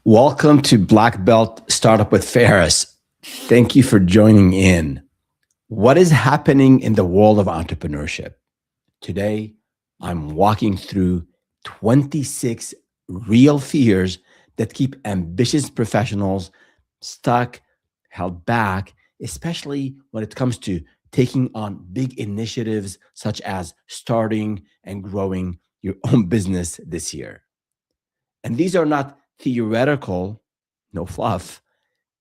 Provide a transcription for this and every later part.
Welcome to Black Belt Startup with Ferris. Thank you for joining in. What is happening in the world of entrepreneurship? Today, I'm walking through 26 real fears that keep ambitious professionals stuck, held back, especially when it comes to taking on big initiatives such as starting and growing your own business this year. And these are not theoretical, no fluff,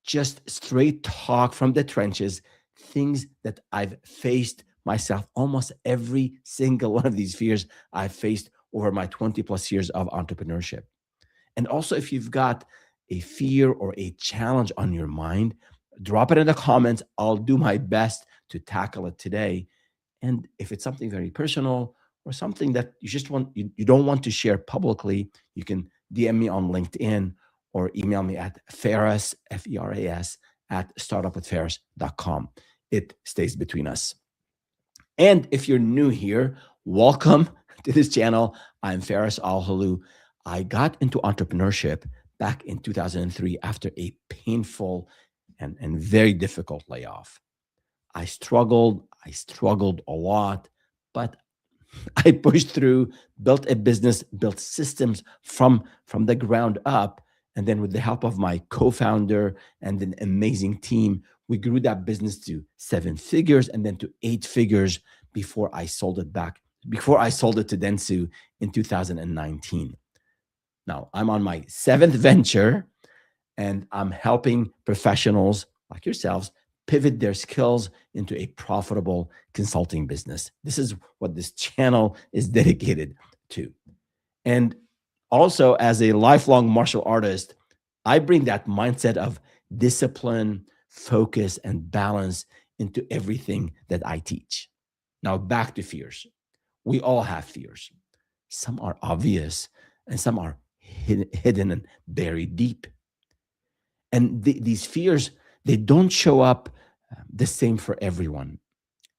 just straight talk from the trenches, things that I've faced myself. Almost every single one of these fears I've faced over my 20 plus years of entrepreneurship. And also, if you've got a fear or a challenge on your mind, drop it in the comments. I'll do my best to tackle it today. And if it's something very personal or something that you don't want to share publicly, you can DM me on LinkedIn or email me at Ferris, F-E-R-A-S, at startupwithferris.com. It stays between us. And if you're new here, welcome to this channel. I'm Ferris Al-Halou. I got into entrepreneurship back in 2003 after a painful and very difficult layoff. I struggled a lot, but I pushed through, built a business, built systems from the ground up. And then with the help of my co-founder and an amazing team, we grew that business to 7 figures and then to 8 figures before I sold it to Dentsu in 2019. Now I'm on my 7th venture and I'm helping professionals like yourselves pivot their skills into a profitable consulting business. This is what this channel is dedicated to. And also, as a lifelong martial artist, I bring that mindset of discipline, focus, and balance into everything that I teach. Now, back to fears. We all have fears. Some are obvious and some are hidden and buried deep. And these fears, they don't show up the same for everyone.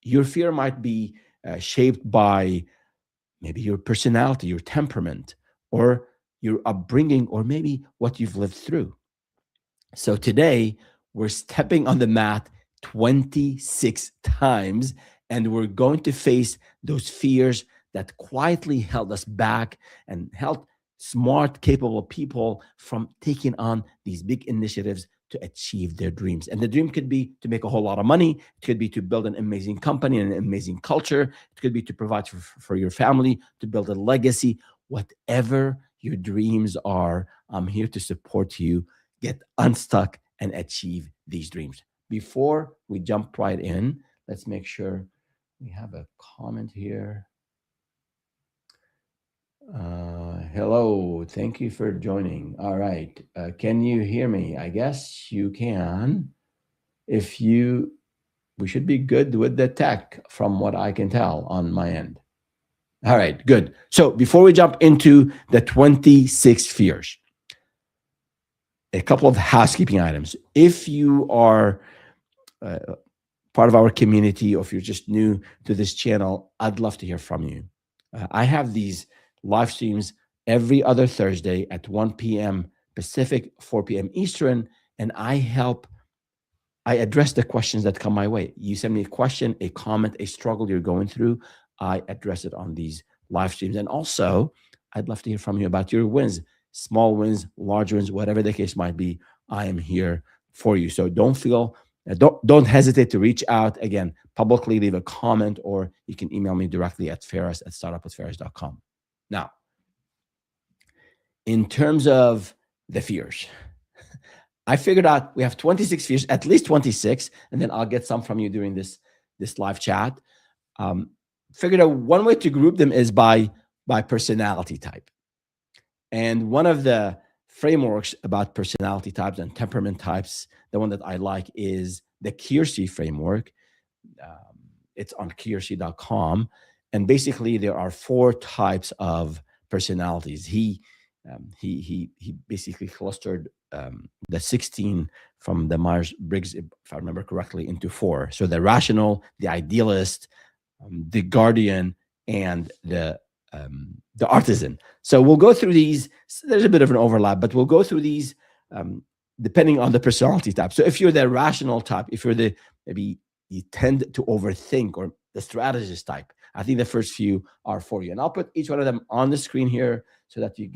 Your fear might be shaped by maybe your personality, your temperament, or your upbringing, or maybe what you've lived through. So today, we're stepping on the mat 26 times, and we're going to face those fears that quietly held us back and held smart, capable people from taking on these big initiatives to achieve their dreams. And the dream could be to make a whole lot of money. It could be to build an amazing company and an amazing culture. It could be to provide for your family, to build a legacy. Whatever your dreams are, I'm here to support you. Get unstuck and achieve these dreams. Before we jump right in, let's make sure we have a comment here. Hello, thank you for joining. All right, can you hear me? I guess you can. We should be good with the tech from what I can tell on my end. All right, good. So before we jump into the 26 fears, a couple of housekeeping items. If you are part of our community or if you're just new to this channel, I'd love to hear from you. I have these live streams every other Thursday at 1 p.m. Pacific, 4 p.m. Eastern, and I address the questions that come my way. You send me a question, a comment, a struggle you're going through, I address it on these live streams. And also, I'd love to hear from you about your wins, small wins, large wins, whatever the case might be. I am here for you. So don't hesitate to reach out. Again, publicly leave a comment, or you can email me directly at ferris@startupwithferris.com. Now, in terms of the fears, I figured out we have 26 fears, at least 26, and then I'll get some from you during this live chat. Figured out one way to group them is by personality type. And one of the frameworks about personality types and temperament types, the one that I like is the Keirsey framework. It's on Keirsey.com. And basically there are 4 types of personalities. He basically clustered the 16 from the Myers-Briggs, if I remember correctly, into 4. So the rational, the idealist, the guardian, and the artisan. So we'll go through these. There's a bit of an overlap, but we'll go through these depending on the personality type. So if you're the rational type, if you're the maybe you tend to overthink, or the strategist type, I think the first few are for you. And I'll put each one of them on the screen here so that you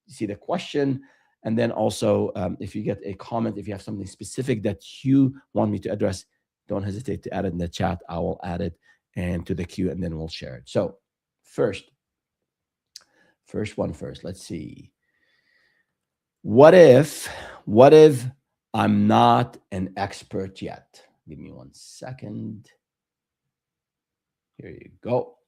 see the question. And then also, if you get a comment, if you have something specific that you want me to address, don't hesitate to add it in the chat. I will add it and to the queue, and then we'll share it. So first one first. Let's see. What if I'm not an expert yet? Give me 1 second. Here you go.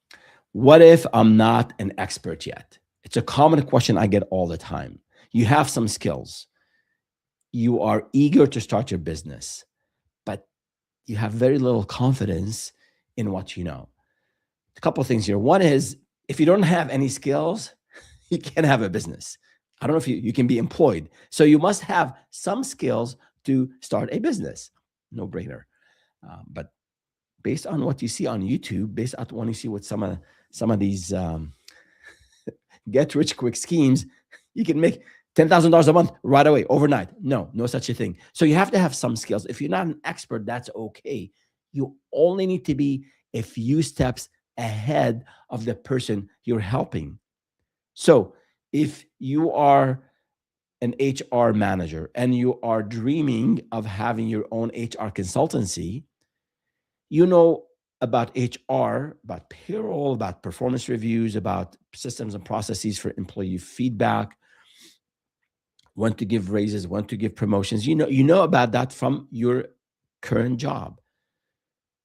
What if I'm not an expert yet? It's a common question I get all the time. You have some skills. You are eager to start your business, but you have very little confidence in what you know. A couple of things here. One is, if you don't have any skills, you can't have a business. I don't know if you can be employed. So you must have some skills to start a business. No brainer. But based on what you see on YouTube, based on what you see with some of these get rich quick schemes, you can make $10,000 a month right away, overnight. No such a thing. So you have to have some skills. If you're not an expert, that's okay. You only need to be a few steps ahead of the person you're helping. So if you are an HR manager and you are dreaming of having your own HR consultancy, you know about HR, about payroll, about performance reviews, about systems and processes for employee feedback, when to give raises, when to give promotions. You know about that from your current job.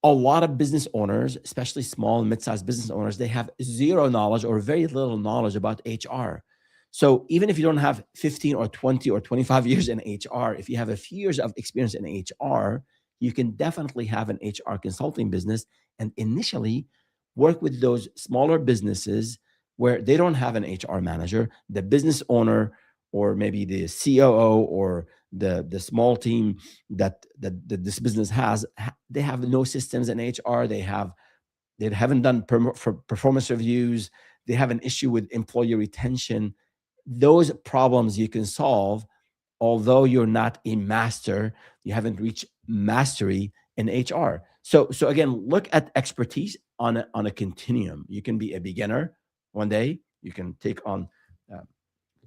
A lot of business owners, especially small and mid-sized business owners, they have zero knowledge or very little knowledge about HR. So even if you don't have 15 or 20 or 25 years in HR, if you have a few years of experience in HR, you can definitely have an HR consulting business and initially work with those smaller businesses where they don't have an HR manager. The business owner, or maybe the COO, or the small team that this business has, they have no systems in HR. They haven't done performance reviews. They have an issue with employee retention. Those problems you can solve, although you're not a master, you haven't reached mastery in HR. So again, look at expertise on a continuum. You can be a beginner one day. You can take on,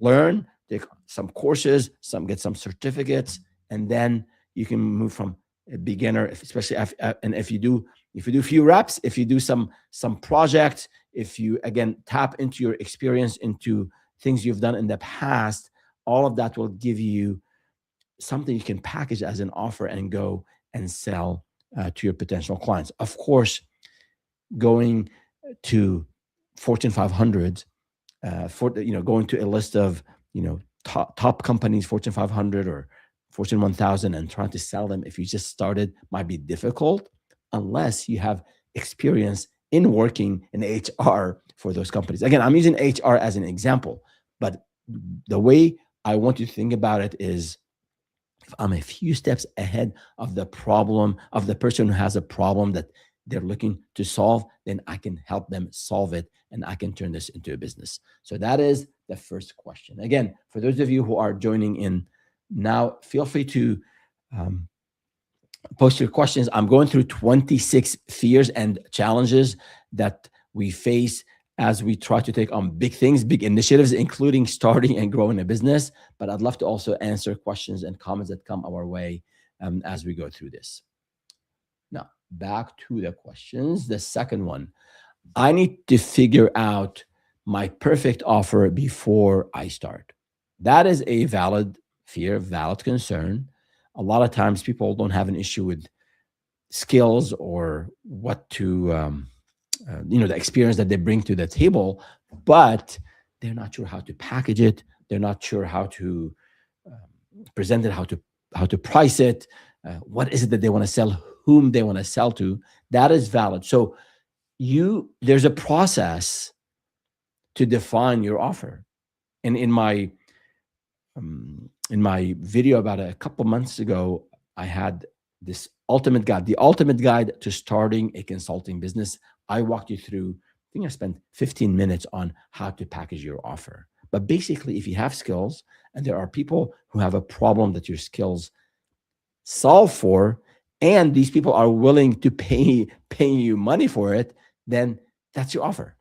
learn, take some courses, get some certificates, and then you can move from a beginner, especially if you do a few reps, if you do some projects, if you again tap into your experience, into things you've done in the past, all of that will give you something you can package as an offer and go and sell to your potential clients. Of course, going to Fortune 500, going to a list of top companies, Fortune 500 or Fortune 1000, and trying to sell them if you just started might be difficult unless you have experience in working in HR for those companies. Again, I'm using HR as an example, but the way I want you to think about it is, if I'm a few steps ahead of the problem, of the person who has a problem that they're looking to solve, then I can help them solve it and I can turn this into a business. So that is the first question. Again, for those of you who are joining in now, feel free to post your questions. I'm going through 26 fears and challenges that we face as we try to take on big things, big initiatives, including starting and growing a business. But I'd love to also answer questions and comments that come our way as we go through this. Now, back to the questions. The second one, I need to figure out my perfect offer before I start. That is a valid fear, valid concern. A lot of times people don't have an issue with skills or what to, the experience that they bring to the table, but they're not sure how to package it. They're not sure how to present it, how to price it. What is it that they want to sell, whom they want to sell to? That is valid. So there's a process to define your offer. And in my video about a couple months ago, I had this the ultimate guide to starting a consulting business. I walked you through, I think I spent 15 minutes on how to package your offer. But basically, if you have skills and there are people who have a problem that your skills solve for, and these people are willing to pay you money for it, then that's your offer.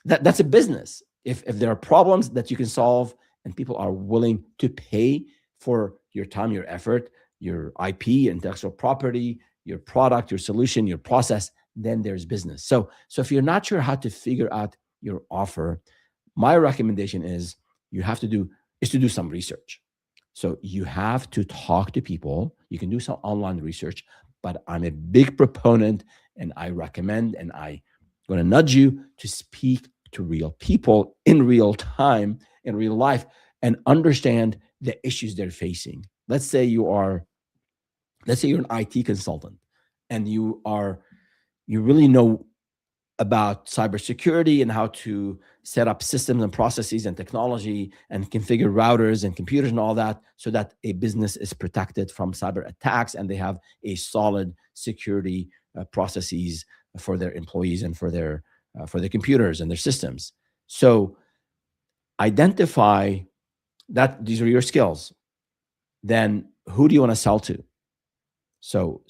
That's a business. If there are problems that you can solve and people are willing to pay for your time, your effort, your IP, intellectual property, your product, your solution, your process, then there's business. So if you're not sure how to figure out your offer, my recommendation is to do some research. So you have to talk to people. You can do some online research, but I'm a big proponent, and I recommend, and I'm going to nudge you to speak to real people in real time, in real life, and understand the issues they're facing. Let's say you're an IT consultant, and you really know about cybersecurity and how to set up systems and processes and technology and configure routers and computers and all that, so that a business is protected from cyber attacks and they have a solid security processes for their employees and for their computers and their systems. So identify that these are your skills. Then who do you want to sell to? So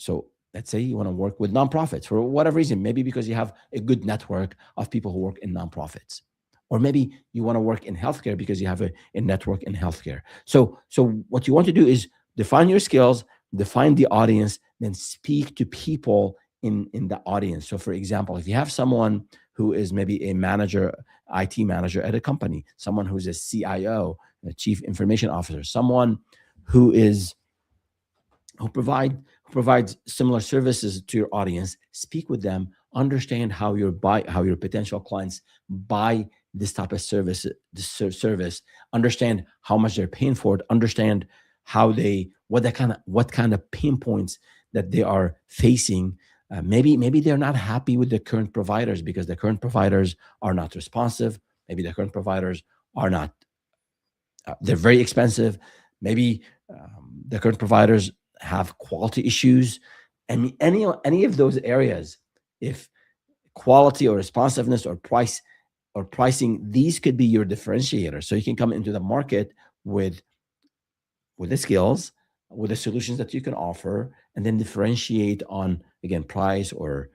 let's say you want to work with nonprofits for whatever reason, maybe because you have a good network of people who work in nonprofits, or maybe you want to work in healthcare because you have a network in healthcare. So what you want to do is define your skills, define the audience, then speak to people in the audience. So for example, if you have someone who is maybe a manager, IT manager at a company, someone who's a CIO, a chief information officer, someone who is who provides similar services to your audience, speak with them, understand how your potential clients buy this type of service, understand how much they're paying for it, understand what kind of pain points that they are facing. Maybe they're not happy with the current providers because the current providers are not responsive. Maybe the current providers are not they're very expensive. Maybe the current providers have quality issues. And any of those areas, if quality or responsiveness or pricing, these could be your differentiator. So you can come into the market with the skills, with the solutions that you can offer, and then differentiate on, again, price or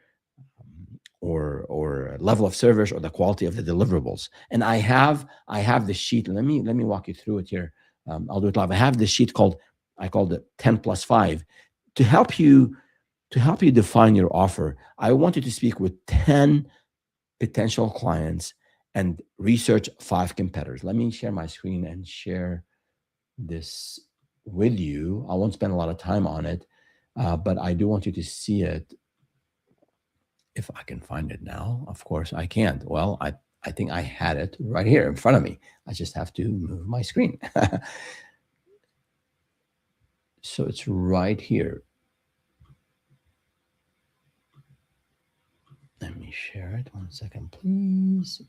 level of service or the quality of the deliverables. And I have the sheet. Let me walk you through it here. I'll do it live. I have this sheet I called it 10 plus 5 to help you define your offer. I want you to speak with 10 potential clients and research 5 competitors. Let me share my screen and share this with you. I won't spend a lot of time on it, but I do want you to see it. If I can find it now. Of course I can't. Well, I think I had it right here in front of me. I just have to move my screen. So it's right here. Let me share it. 1 second, please.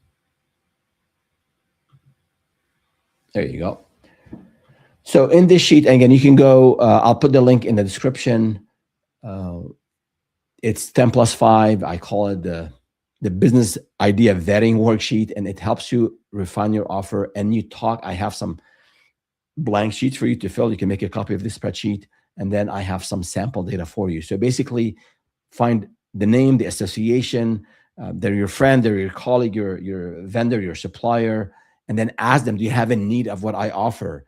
There you go. So in this sheet, again, you can go, I'll put the link in the description. It's 10 plus 5. I call it the business idea vetting worksheet, and it helps you refine your offer. And I have some blank sheets for you to fill. You can make a copy of this spreadsheet, and then I have some sample data for you. So basically, find the name, the association, they're your friend, they're your colleague, your vendor, your supplier, and then ask them, do you have a need of what I offer?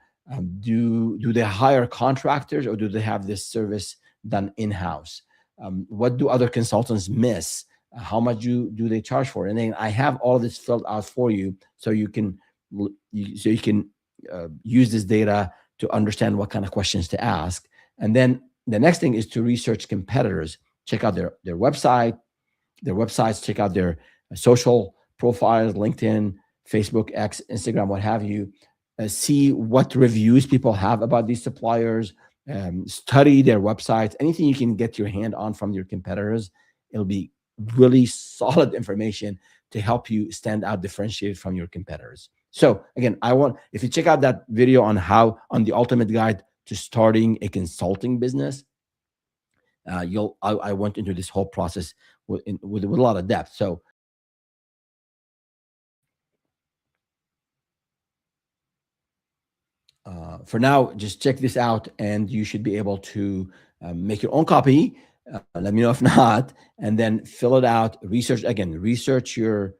Do they hire contractors, or do they have this service done in-house? What do other consultants miss? How much do they charge for? And then I have all this filled out for you, so you can use this data to understand what kind of questions to ask. And then the next thing is to research competitors. Check out their websites, check out their social profiles, LinkedIn, Facebook, X, Instagram, what have you. See what reviews people have about these suppliers. Study their websites. Anything you can get your hand on from your competitors, it'll be really solid information to help you stand out, differentiate from your competitors. So again, if you check out that video on the ultimate guide to starting a consulting business, I went into this whole process with a lot of depth. So For now, just check this out, and you should be able to make your own copy. Let me know if not, and then fill it out. Research your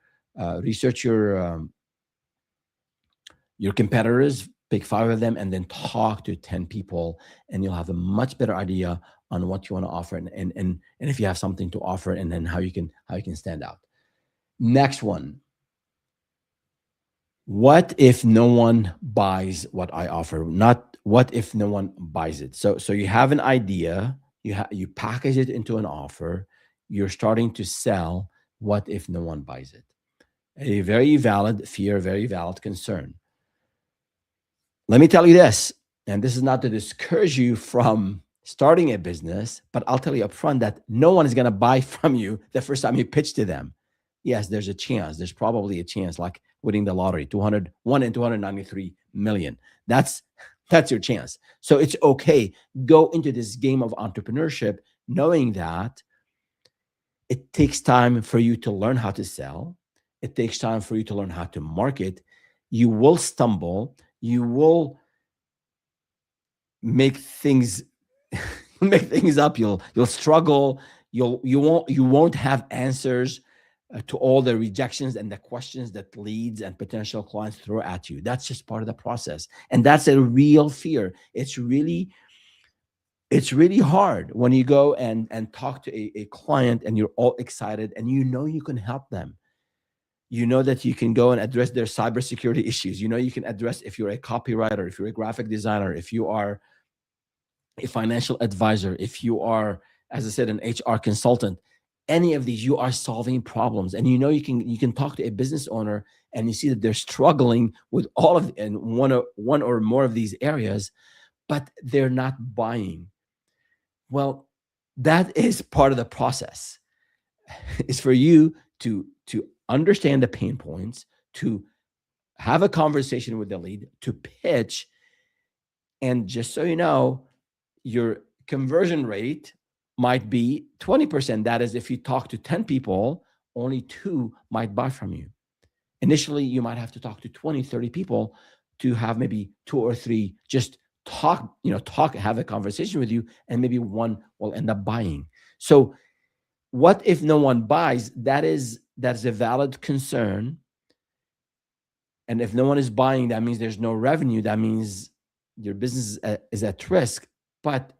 competitors. Pick 5 of them, and then talk to 10 people, and you'll have a much better idea on what you want to offer, and if you have something to offer, and then how you can stand out. Next one. What if no one buys what I offer? Not what if no one buys it. So you have an idea, you package it into an offer, you're starting to sell. What if no one buys it? A very valid fear, very valid concern. Let me tell you this, and this is not to discourage you from starting a business, but I'll tell you up front that no one is going to buy from you the first time you pitch to them. Yes, there's a chance. There's probably a chance, like winning the lottery, 1 in 293 million. That's your chance. So it's okay. Go into this game of entrepreneurship knowing that it takes time for you to learn how to sell. It takes time for you to learn how to market. You will stumble. You will make things up. You'll struggle. You won't have answers to all the rejections and the questions that leads and potential clients throw at you. That's just part of the process. And that's a real fear. It's really hard when you go and talk to a client and you're all excited and you know you can help them. You know that you can go and address their cybersecurity issues. You know you can address, if you're a copywriter, if you're a graphic designer, if you are a financial advisor, if you are, as I said, an HR consultant, any of these, you are solving problems. And you know you can talk to a business owner and you see that they're struggling with all of and one or more of these areas, but they're not buying. Well, that is part of the process. It's for you to understand the pain points, to have a conversation with the lead, to pitch. And just so you know, your conversion rate might be 20%. That is, if you talk to 10 people, only 2 might buy from you. Initially, you might have to talk to 20, 30 people to have maybe 2 or 3 just talk, have a conversation with you, and maybe 1 will end up buying. So what if no one buys? That's a valid concern. And if no one is buying, that means there's no revenue. That means your business is at risk. But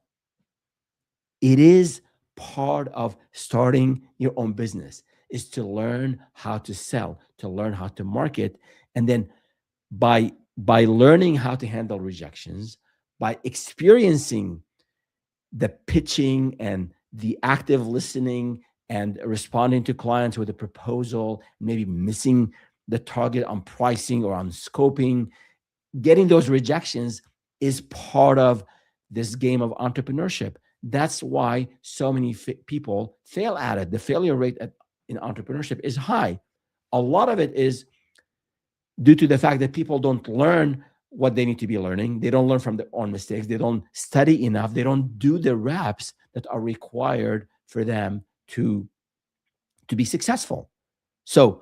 it is part of starting your own business, is to learn how to sell, to learn how to market. And then by learning how to handle rejections, by experiencing the pitching and the active listening and responding to clients with a proposal, maybe missing the target on pricing or on scoping, getting those rejections is part of this game of entrepreneurship. That's why so many people fail at it. The failure rate in entrepreneurship is high. A lot of it is due to the fact that people don't learn what they need to be learning. They don't learn from their own mistakes. They don't study enough. They don't do the reps that are required for them to be successful. So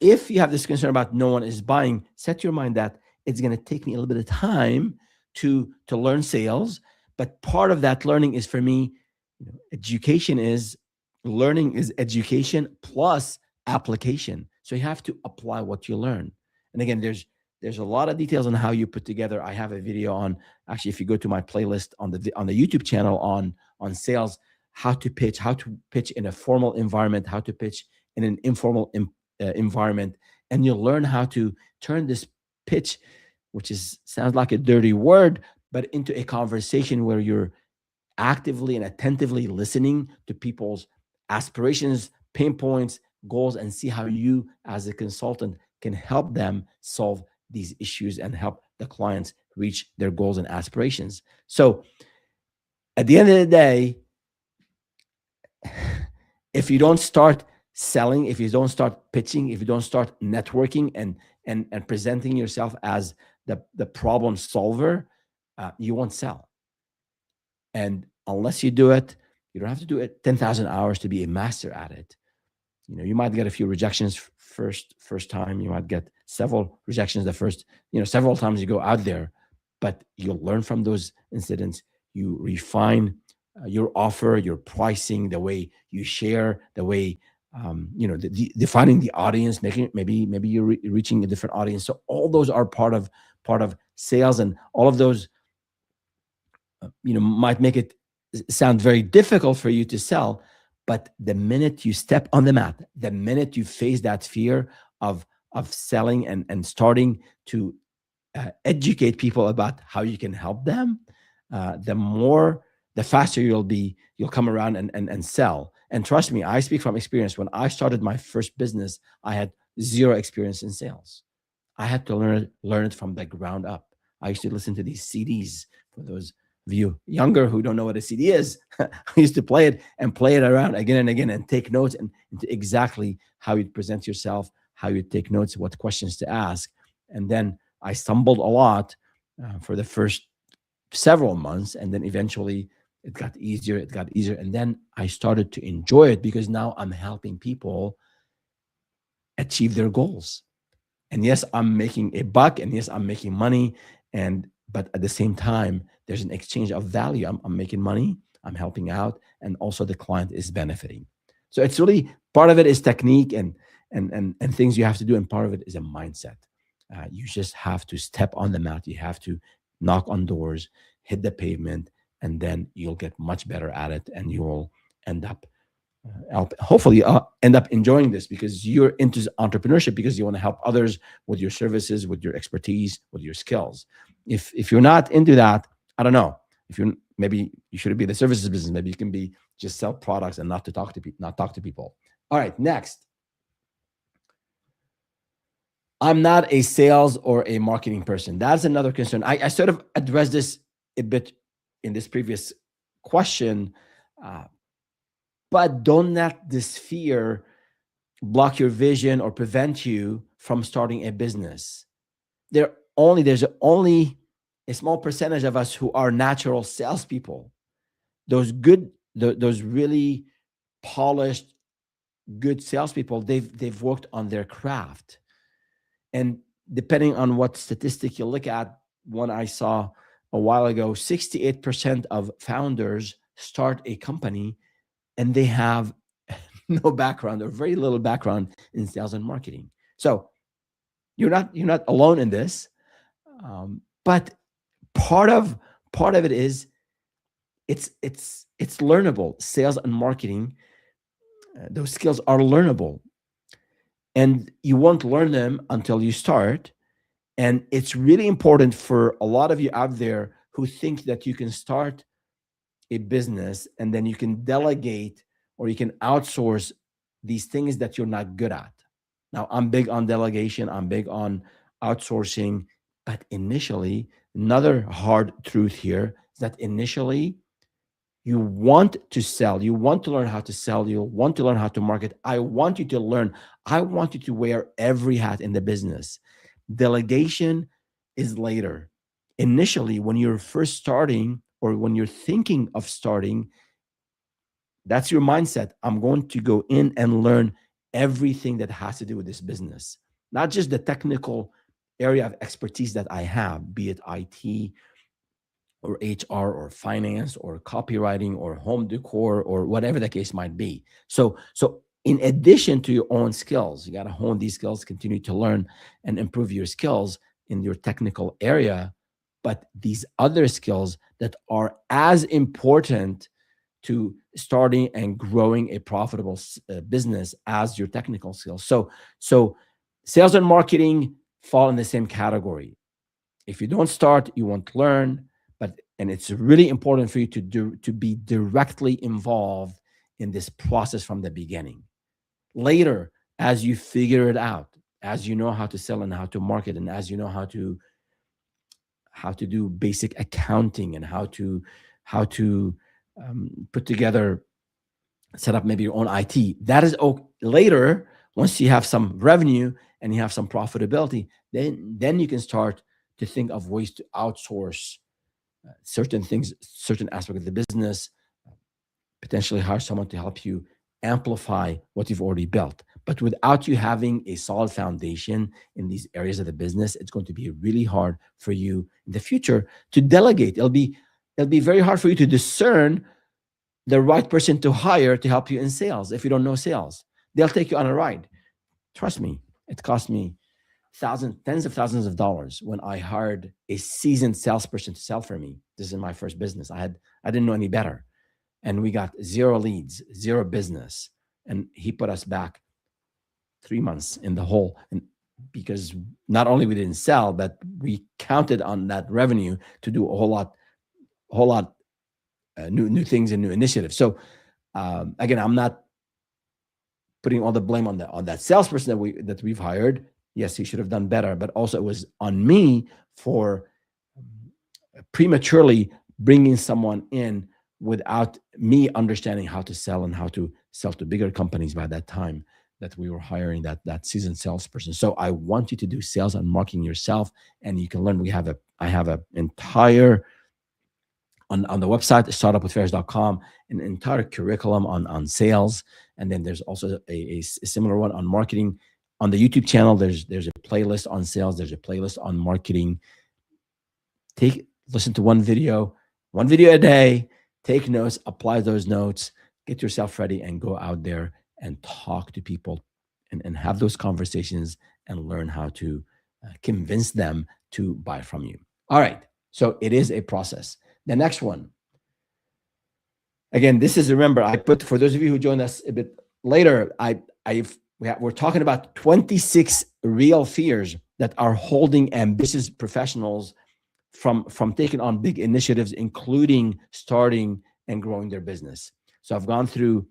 if you have this concern about no one is buying, set your mind that it's going to take me a little bit of time to learn sales. But part of that learning is, for me, learning is education plus application. So you have to apply what you learn. And again, there's a lot of details on how you put together. I have a video on, actually, if you go to my playlist on the YouTube channel on sales, how to pitch in a formal environment, how to pitch in an informal environment, and you'll learn how to turn this pitch, which sounds like a dirty word, but into a conversation where you're actively and attentively listening to people's aspirations, pain points, goals, and see how you as a consultant can help them solve these issues and help the clients reach their goals and aspirations. So at the end of the day, if you don't start selling, if you don't start pitching, if you don't start networking and presenting yourself as the problem solver, you won't sell. And unless you do it, you don't have to do it 10,000 hours to be a master at it. You might get a few rejections first time. You might get several rejections the first, several times you go out there. but you'll learn from those incidents. You refine your offer, your pricing, the way you share, the way defining the audience, making maybe you're reaching a different audience. So all those are part of sales, and all of those might make it sound very difficult for you to sell. But the minute you step on the mat, the minute you face that fear of selling and starting to educate people about how you can help them, the faster you'll come around and sell. And trust me, I speak from experience. When I started my first business, I had zero experience in sales. I had to learn it from the ground up. I used to listen to these CDs. For those of you younger who don't know what a CD is, I used to play it around again and again and take notes and exactly how you present yourself, how you take notes, what questions to ask. And then I stumbled a lot for the first several months, and then eventually it got easier. And then I started to enjoy it because now I'm helping people achieve their goals. And yes, I'm making a buck, and yes, I'm making money, but at the same time, there's an exchange of value. I'm making money, I'm helping out, and also the client is benefiting. So it's really, part of it is technique and things you have to do, and part of it is a mindset. You just have to step on the mat. You have to knock on doors, hit the pavement, and then you'll get much better at it, and you will end up hopefully end up enjoying this because you're into entrepreneurship, because you want to help others with your services, with your expertise, with your skills. If you're not into that, I don't know. If you're, maybe you should be the services business. Maybe you can be just sell products and not talk to people. All right, next. I'm not a sales or a marketing person. That's another concern. I sort of addressed this a bit in this previous question, but don't let this fear block your vision or prevent you from starting a business. There's only a small percentage of us who are natural salespeople. Those really polished, good salespeople, they've worked on their craft. And depending on what statistic you look at, one I saw a while ago, 68% of founders start a company and they have no background or very little background in sales and marketing. So you're not alone in this, but part of it is it's learnable. Sales and marketing, those skills are learnable, and you won't learn them until you start. And it's really important for a lot of you out there who think that you can start a business and then you can delegate or you can outsource these things that you're not good at. Now, I'm big on delegation, I'm big on outsourcing, but initially, another hard truth here is that initially, you want to sell, you want to learn how to sell, you want to learn how to market. I want you to learn, I want you to wear every hat in the business. Delegation is later. Initially, when you're first starting or when you're thinking of starting, that's your mindset. I'm going to go in and learn everything that has to do with this business, not just the technical area of expertise that I have, be it IT or HR or finance or copywriting or home decor or whatever the case might be. So in addition to your own skills, you got to hone these skills, continue to learn and improve your skills in your technical area, but these other skills that are as important to starting and growing a profitable business as your technical skills. So sales and marketing fall in the same category. If you don't start, you won't learn. And it's really important for you to be directly involved in this process from the beginning. Later, as you figure it out, as you know how to sell and how to market, and as you know how to do basic accounting and how to put together, set up maybe your own IT. That is later, once you have some revenue and you have some profitability, then you can start to think of ways to outsource certain things, certain aspects of the business, potentially hire someone to help you amplify what you've already built. But without you having a solid foundation in these areas of the business, it's going to be really hard for you in the future to delegate. It'll be very hard for you to discern the right person to hire to help you in sales. If you don't know sales, they'll take you on a ride. Trust me, it cost me tens of thousands of dollars when I hired a seasoned salesperson to sell for me. This is my first business. I didn't know any better. And we got 0 leads, 0 business. And he put us back 3 months in the hole. And because not only we didn't sell, but we counted on that revenue to do a whole lot new things and new initiatives. So again, I'm not putting all the blame on that salesperson that we've hired. Yes, he should have done better, but also it was on me for prematurely bringing someone in without me understanding how to sell and how to sell to bigger companies by that time that we were hiring that seasoned salesperson. So I want you to do sales and marketing yourself, and you can learn. I have an entire on the website, startupwithferris.com, an entire curriculum on sales. And then there's also a similar one on marketing. On the YouTube channel, there's a playlist on sales. There's a playlist on marketing. Listen to one video a day, take notes, apply those notes, get yourself ready, and go out there and talk to people and have those conversations and learn how to convince them to buy from you. All right. So it is a process. The next one. Again, this is, remember, I put, for those of you who joined us a bit later, we're talking about 26 real fears that are holding ambitious professionals from taking on big initiatives, including starting and growing their business. So I've gone through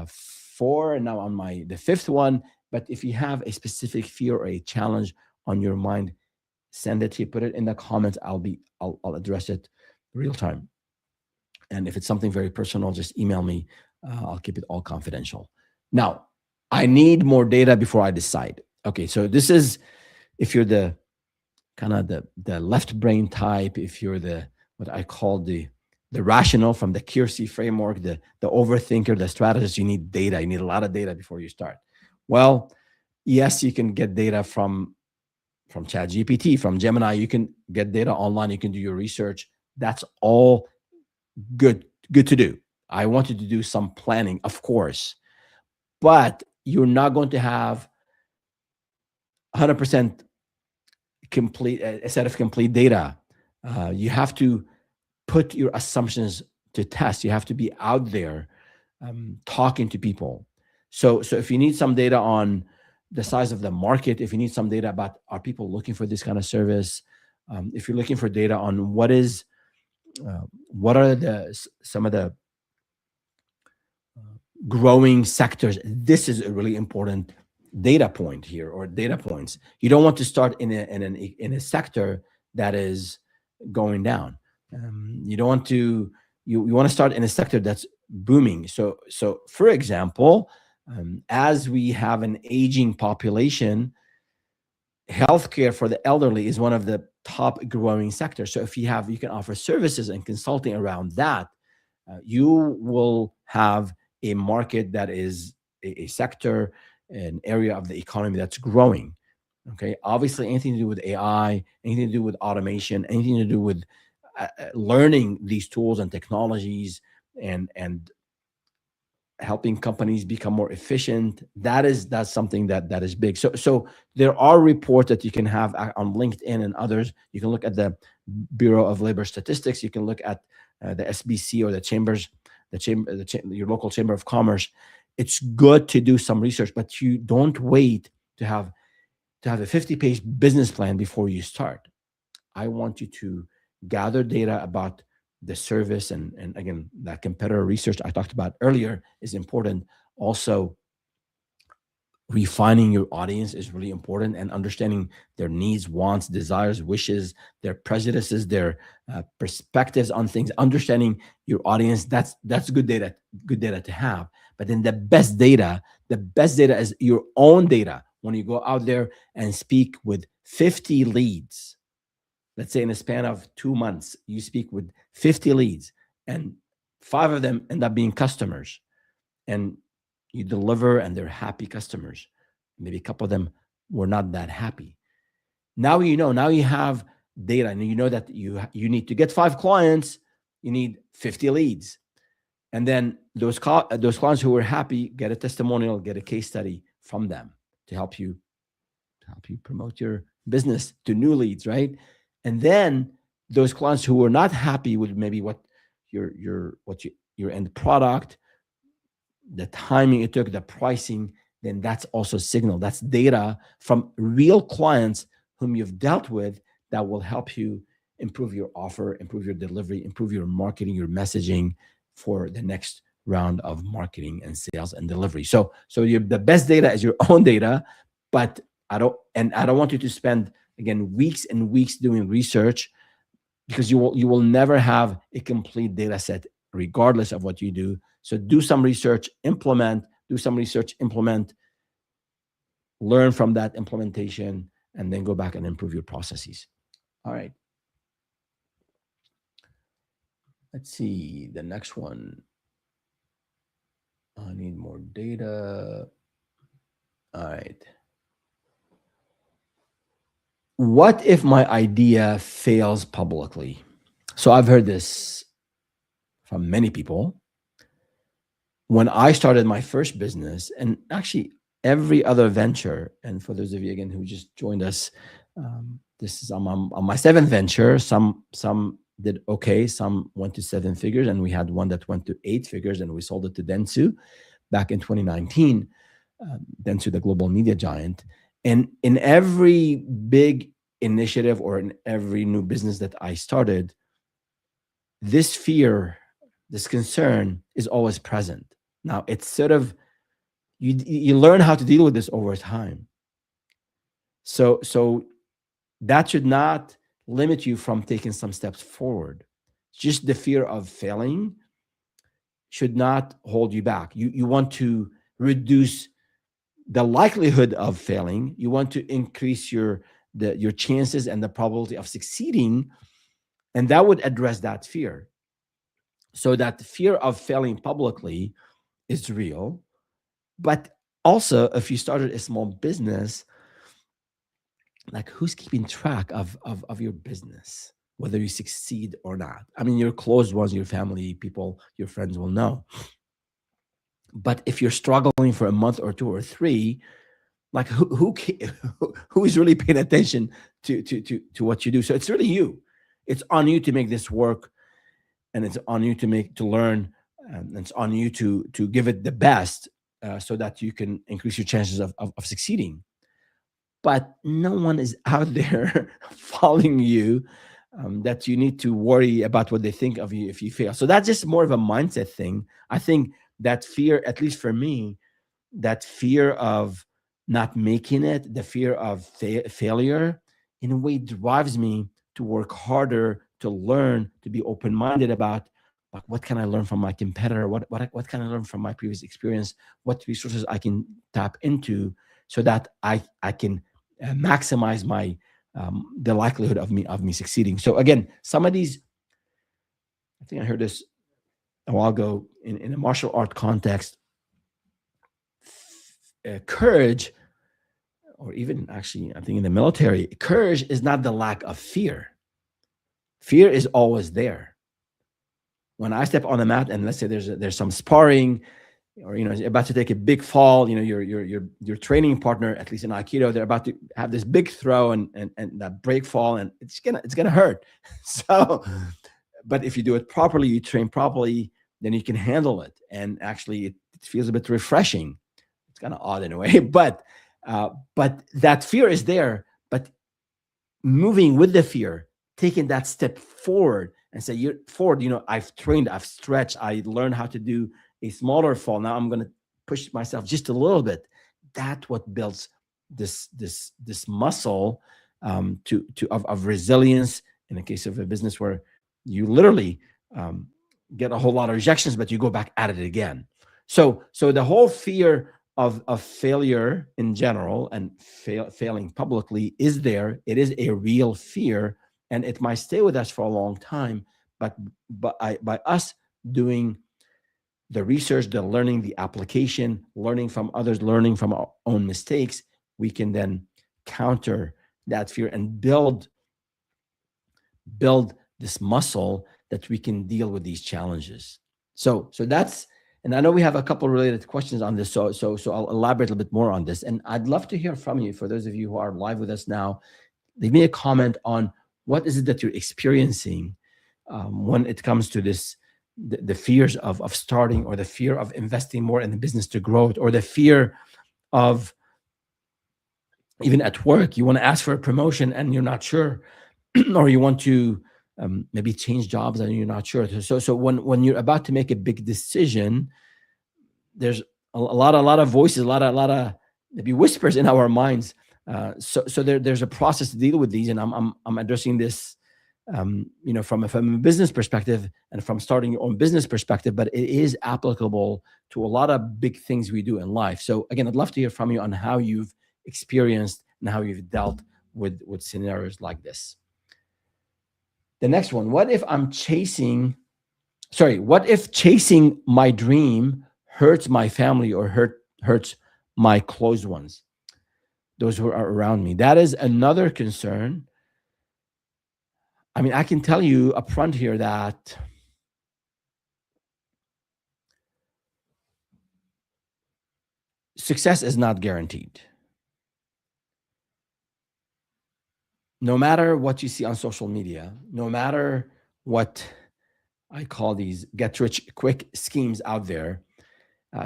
4, and now on the 5th one. But if you have a specific fear or a challenge on your mind, send it to you, put it in the comments. I'll address it real time. And if it's something very personal, just email me. I'll keep it all confidential. Now, I need more data before I decide. Okay, so this is if you're the kind of the left brain type, if you're what I call the rational from the Keirsey framework, the overthinker, the strategist, you need data. You need a lot of data before you start. Well, yes, you can get data from ChatGPT, from Gemini. You can get data online. You can do your research. That's all good to do. I want you to do some planning, of course, but you're not going to have 100% complete a set of complete data. You have to put your assumptions to test. You have to be out there talking to people. So if you need some data on the size of the market, if you need some data about are people looking for this kind of service, if you're looking for data on what are some of the growing sectors, this is a really important data point here, or data points. You don't want to start in a sector that is going down. You don't want to. You want to start in a sector that's booming. So for example, as we have an aging population, healthcare for the elderly is one of the top growing sectors. So if you can offer services and consulting around that, you will have a market that is a sector, an area of the economy that's growing. Okay, obviously anything to do with AI, anything to do with automation, anything to do with learning these tools and technologies and helping companies become more efficient. That's something that is big. So there are reports that you can have on LinkedIn and others. You can look at the Bureau of Labor Statistics. You can look at the SBC or the chambers, your local chamber of commerce. It's good to do some research, but you don't wait to have a 50-page business plan before you start. I want you to gather data about the service, and again, that competitor research I talked about earlier is important. Also, refining your audience is really important, and understanding their needs, wants, desires, wishes, their prejudices, their perspectives on things. Understanding your audience, that's good data to have. But then the best data is your own data. When you go out there and speak with 50 leads, let's say in a span of 2 months, you speak with 50 leads and 5 of them end up being customers, and you deliver and they're happy customers. maybe a couple of them were not that happy. Now you know. Now you have data, and you know that you need to get 5 clients. You need 50 leads, and then those clients who were happy get a testimonial, get a case study from them to help you promote your business to new leads, right? And then those clients who were not happy with maybe what your end product, the timing it took, the pricing, then that's also signal. That's data from real clients whom you've dealt with that will help you improve your offer, improve your delivery, improve your marketing, your messaging for the next round of marketing and sales and delivery. So the best data is your own data, but I don't want you to spend again weeks and weeks doing research, because you will never have a complete data set regardless of what you do. So do some research, implement, learn from that implementation, and then go back and improve your processes. All right. Let's see the next one. I need more data. All right. What if my idea fails publicly? So I've heard this from many people. When I started my first business, and actually every other venture, and for those of you again who just joined us, this is on my 7th venture. Some did okay, some went to 7 figures, and we had one that went to 8 figures, and we sold it to Dentsu back in 2019. Dentsu, the global media giant. And in every big initiative or in every new business that I started, this fear, this concern is always present. Now it's sort of, you learn how to deal with this over time. So that should not limit you from taking some steps forward. Just the fear of failing should not hold you back. You want to reduce the likelihood of failing. You want to increase your chances and the probability of succeeding, and that would address that fear. So that fear of failing publicly is real. But also, if you started a small business, like, who's keeping track of your business, whether you succeed or not? I mean, your close ones, your family, people, your friends will know. But if you're struggling for a month or 2 or 3, like, who is really paying attention to what you do? So it's really you. It's on you to make this work, and it's on you to learn, and it's on you to give it the best, so that you can increase your chances of succeeding. But no one is out there following you, that you need to worry about what they think of you if you fail. So that's just more of a mindset thing. I think that fear, at least for me, that fear of not making it, the fear of failure, in a way drives me to work harder, to learn, to be open-minded about, like, what can I learn from my competitor? What can I learn from my previous experience? What resources I can tap into, so that I can maximize my the likelihood of me succeeding. So again, some of these, I think I heard this a while ago in a martial art context. Courage, or even actually, I think in the military, courage is not the lack of fear. Fear is always there. When I step on the mat, and let's say there's some sparring, or about to take a big fall, your training partner, at least in Aikido, they're about to have this big throw and that break fall, and it's gonna hurt. So, but if you do it properly, you train properly, then you can handle it, and actually it feels a bit refreshing. It's kind of odd in a way, but that fear is there. But moving with the fear, taking that step forward and say, "You're forward. I've trained, I've stretched, I learned how to do a smaller fall. Now I'm going to push myself just a little bit." That's what builds this muscle, of resilience. In the case of a business where you literally get a whole lot of rejections, but you go back at it again. So the whole fear of failure in general, and failing publicly, is there. It is a real fear, and it might stay with us for a long time. But by us doing the research, the learning, the application, learning from others, learning from our own mistakes, we can then counter that fear and build this muscle that we can deal with these challenges. So that's, and I know we have a couple related questions on this, so I'll elaborate a little bit more on this, and I'd love to hear from you. For those of you who are live with us now, leave me a comment on what is it that you're experiencing when it comes to this, the fears of starting, or the fear of investing more in the business to grow it, or the fear of, even at work, you want to ask for a promotion and you're not sure, or you want to maybe change jobs and you're not sure. So when you're about to make a big decision, there's a lot of voices, a lot of maybe whispers in our minds. So there's a process to deal with these, and I'm addressing this, from a business perspective and from starting your own business perspective, but it is applicable to a lot of big things we do in life. So again, I'd love to hear from you on how you've experienced and how you've dealt with scenarios like this. The next one, what if chasing my dream hurts my family or hurts my close ones, those who are around me? That is another concern. I mean, I can tell you up front here that success is not guaranteed. No matter what you see on social media, no matter what I call these get rich quick schemes out there,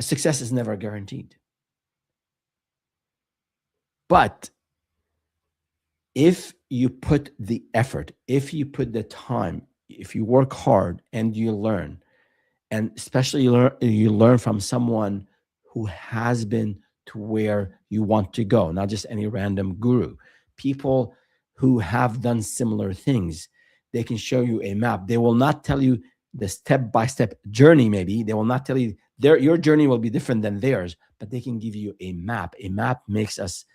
success is never guaranteed. But if you put the effort, if you put the time, if you work hard and you learn, and especially you learn from someone who has been to where you want to go, not just any random guru, people who have done similar things, they can show you a map. They will not tell you the step-by-step journey. Maybe they will not tell you your journey will be different than theirs, but they can give you a map. A map makes us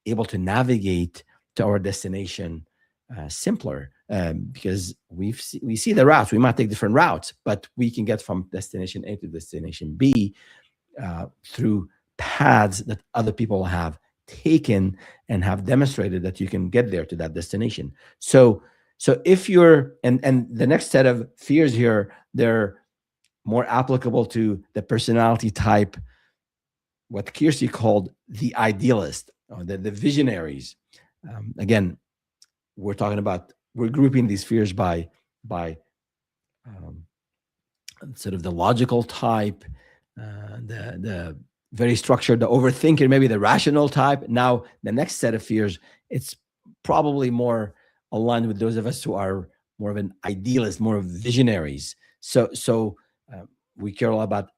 able to navigate to our destination simpler, because we see the routes. We might take different routes, but we can get from destination A to destination B through paths that other people have taken and have demonstrated that you can get there to that destination. So if you're, and the next set of fears here, they're more applicable to the personality type, what Kiersey called the idealist, or the visionaries. Again, we're grouping these fears by sort of the logical type, the very structured, the overthinker, maybe the rational type. Now, the next set of fears, it's probably more aligned with those of us who are more of an idealist, more of visionaries. So we care a lot about,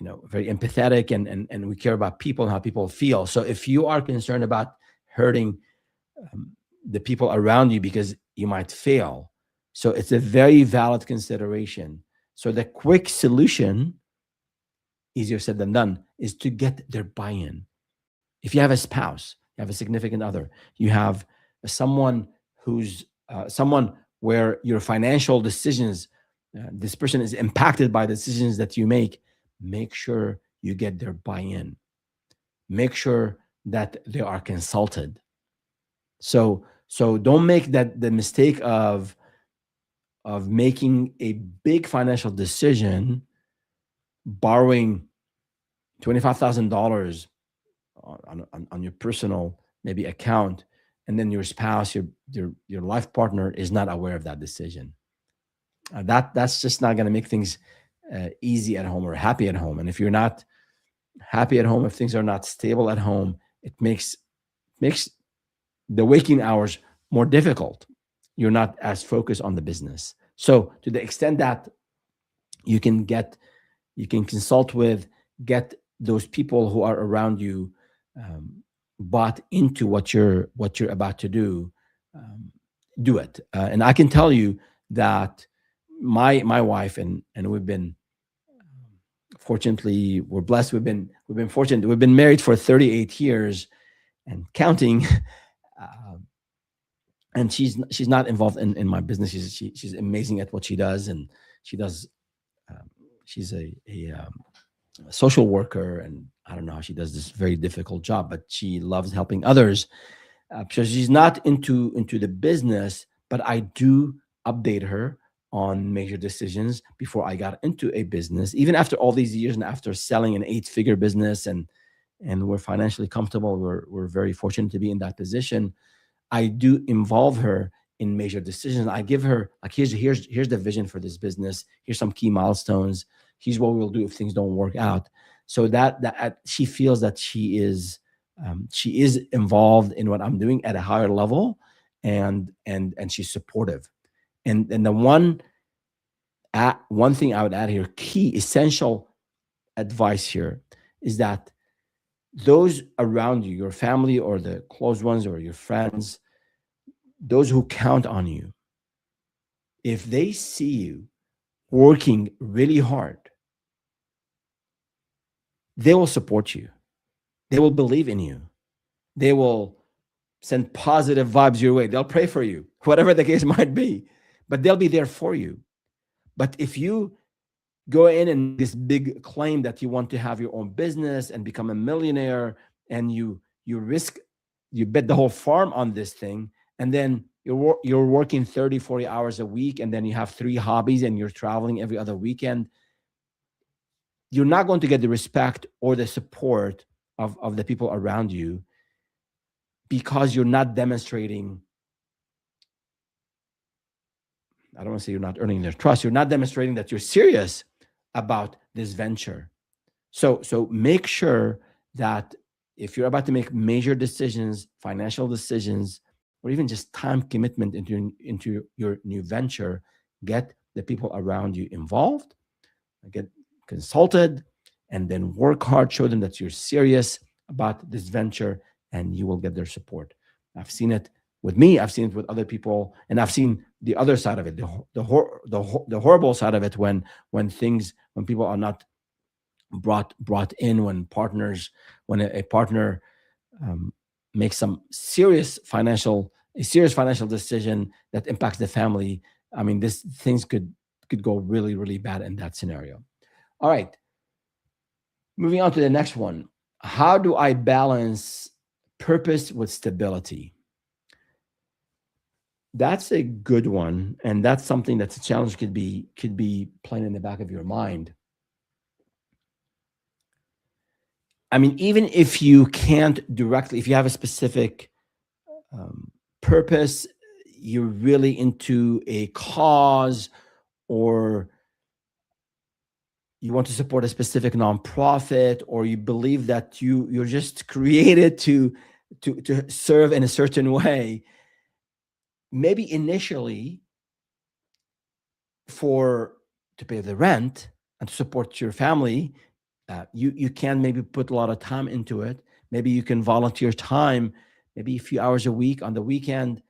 very empathetic, and we care about people and how people feel. So if you are concerned about hurting the people around you because you might fail, so it's a very valid consideration. So the quick solution, easier said than done, is to get their buy-in. If you have a spouse, you have a significant other, you have someone who's someone where your financial decisions, this person is impacted by the decisions that you make sure you get their buy-in. Make sure that they are consulted. So don't make the mistake of making a big financial decision, borrowing $25,000 on your personal maybe account, and then your spouse, your life partner is not aware of that decision. That's just not going to make things easy at home or happy at home. And if you're not happy at home, if things are not stable at home, it makes the waking hours more difficult. You're not as focused on the business. So to the extent that you can consult with, get those people who are around you bought into what you're about to do, do it. And I can tell you that my wife and we've been, fortunately, we're blessed. We've been fortunate. We've been married for 38 years and counting. And she's not involved in my business. She's amazing at what she does, and she does. she's a social worker, and I don't know how she does this very difficult job, but she loves helping others. So she's not into the business, but I do update her on major decisions before I got into a business. Even after all these years and after selling an 8-figure business, and we're financially comfortable, we're very fortunate to be in that position. I do involve her in major decisions. I give her like, here's the vision for this business. Here's some key milestones. Here's what we'll do if things don't work out. So that she feels that she is involved in what I'm doing at a higher level, and she's supportive. And the one thing I would add here, key essential advice here, is that those around you, your family or the close ones or your friends, those who count on you, if they see you working really hard, they will support you. They will believe in you. They will send positive vibes your way. They'll pray for you, whatever the case might be, but they'll be there for you. But if you go in and this big claim that you want to have your own business and become a millionaire, and you bet the whole farm on this thing, and then you're working 30, 40 hours a week, and then you have 3 hobbies and you're traveling every other weekend, you're not going to get the respect or the support of the people around you, because you're not demonstrating, I don't want to say you're not earning their trust, you're not demonstrating that you're serious about this venture. So make sure that if you're about to make major decisions, financial decisions, or even just time commitment into your new venture, get the people around you involved, get consulted, and then work hard, show them that you're serious about this venture, and you will get their support. I've seen it with me, I've seen it with other people, and I've seen the other side of it, the horrible side of it, when people are not brought in, when a partner makes some serious financial decision that impacts the family. I mean, things could go really, really bad in that scenario. All right, moving on to the next one. How do I balance purpose with stability? That's a good one, and that's something that's a challenge, could be playing in the back of your mind. I mean, even if you can't directly, if you have a specific purpose, you're really into a cause, or you want to support a specific nonprofit, or you believe that you're just created to serve in a certain way, maybe initially to pay the rent and to support your family, you can maybe put a lot of time into it. Maybe you can volunteer time, maybe a few hours a week on the weekend.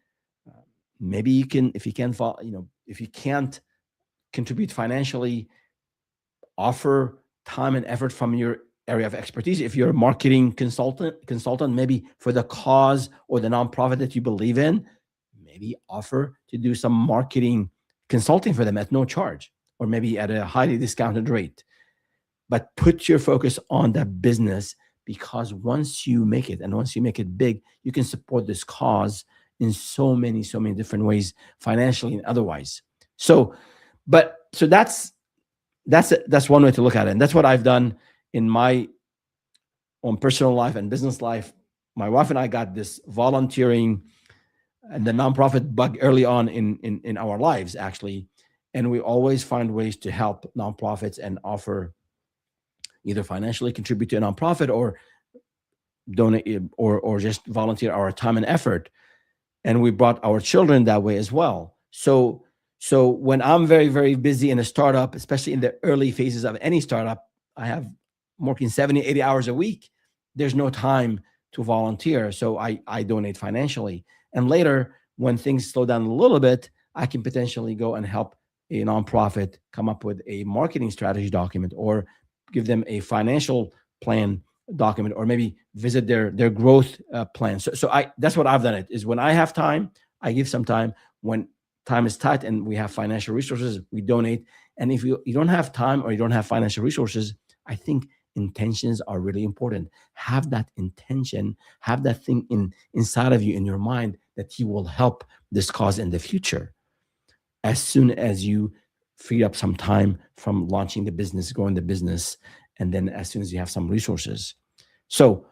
Maybe you can, if you can't contribute financially, offer time and effort from your area of expertise. If you're a marketing consultant, maybe for the cause or the nonprofit that you believe in, maybe offer to do some marketing consulting for them at no charge, or maybe at a highly discounted rate. But put your focus on that business, because once you make it, and once you make it big, you can support this cause in so many different ways, financially and otherwise. So that's one way to look at it. And that's what I've done in my own personal life and business life. My wife and I got this volunteering and the nonprofit bug early on in our lives, actually. And we always find ways to help nonprofits and offer, either financially contribute to a nonprofit, or donate, or just volunteer our time and effort. And we brought our children that way as well. So when I'm very, very busy in a startup, especially in the early phases of any startup, I'm working 70, 80 hours a week. There's no time to volunteer. So I donate financially. And later, when things slow down a little bit, I can potentially go and help a nonprofit come up with a marketing strategy document, or give them a financial plan document, or maybe visit their growth plan. So that's what I've done. It is when I have time, I give some time. When time is tight and we have financial resources, we donate. And if you don't have time or you don't have financial resources, I think intentions are really important. Have that intention, have that thing inside of you, in your mind, that you will help this cause in the future. As soon as you free up some time from launching the business, growing the business, and then as soon as you have some resources. So,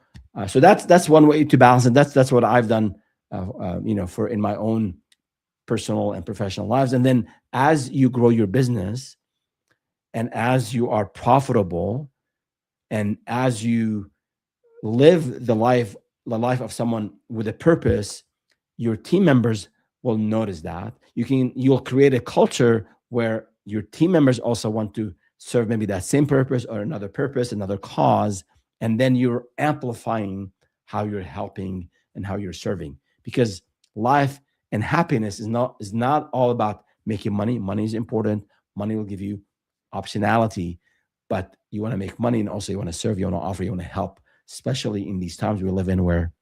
so that's one way to balance it. That's what I've done, for in my own personal and professional lives. And then as you grow your business, and as you are profitable, and as you live the life of someone with a purpose, your team members will notice that. You'll create a culture where your team members also want to serve maybe that same purpose or another purpose, another cause, and then you're amplifying how you're helping and how you're serving. Because life and happiness is not all about making money. Money is important. Money will give you optionality, but you want to make money, and also you want to serve, you want to offer, you want to help, especially in these times we live in where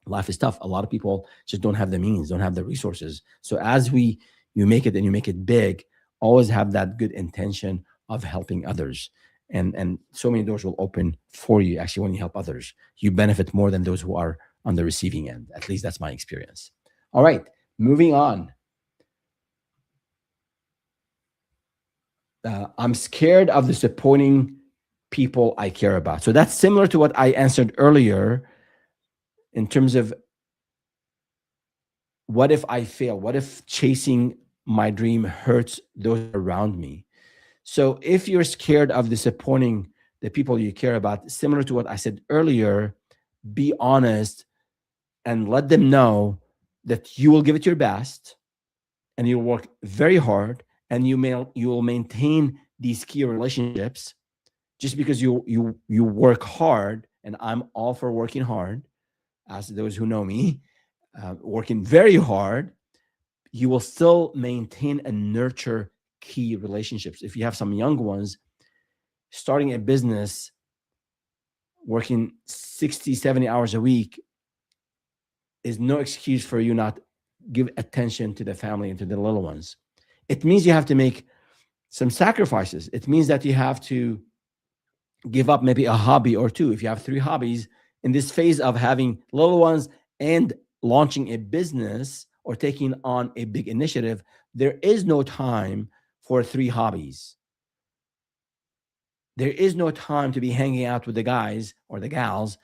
life is tough. A lot of people just don't have the means, don't have the resources. So as you make it, and you make it big, always have that good intention of helping others. And so many doors will open for you actually when you help others. You benefit more than those who are on the receiving end. At least that's my experience. All right, moving on. I'm scared of disappointing people I care about. So that's similar to what I answered earlier in terms of, what if I fail? What if chasing my dream hurts those around me? So if you're scared of disappointing the people you care about, similar to what I said earlier, be honest and let them know that you will give it your best, and you'll work very hard, and you will maintain these key relationships. Just because you work hard, and I'm all for working hard, as those who know me, working very hard, you will still maintain and nurture key relationships. If you have some young ones, starting a business, working 60, 70 hours a week is no excuse for you not give attention to the family and to the little ones. It means you have to make some sacrifices. It means that you have to give up maybe a hobby or two. If you have 3 hobbies in this phase of having little ones and launching a business or taking on a big initiative, there is no time for 3 hobbies. There is no time to be hanging out with the guys or the gals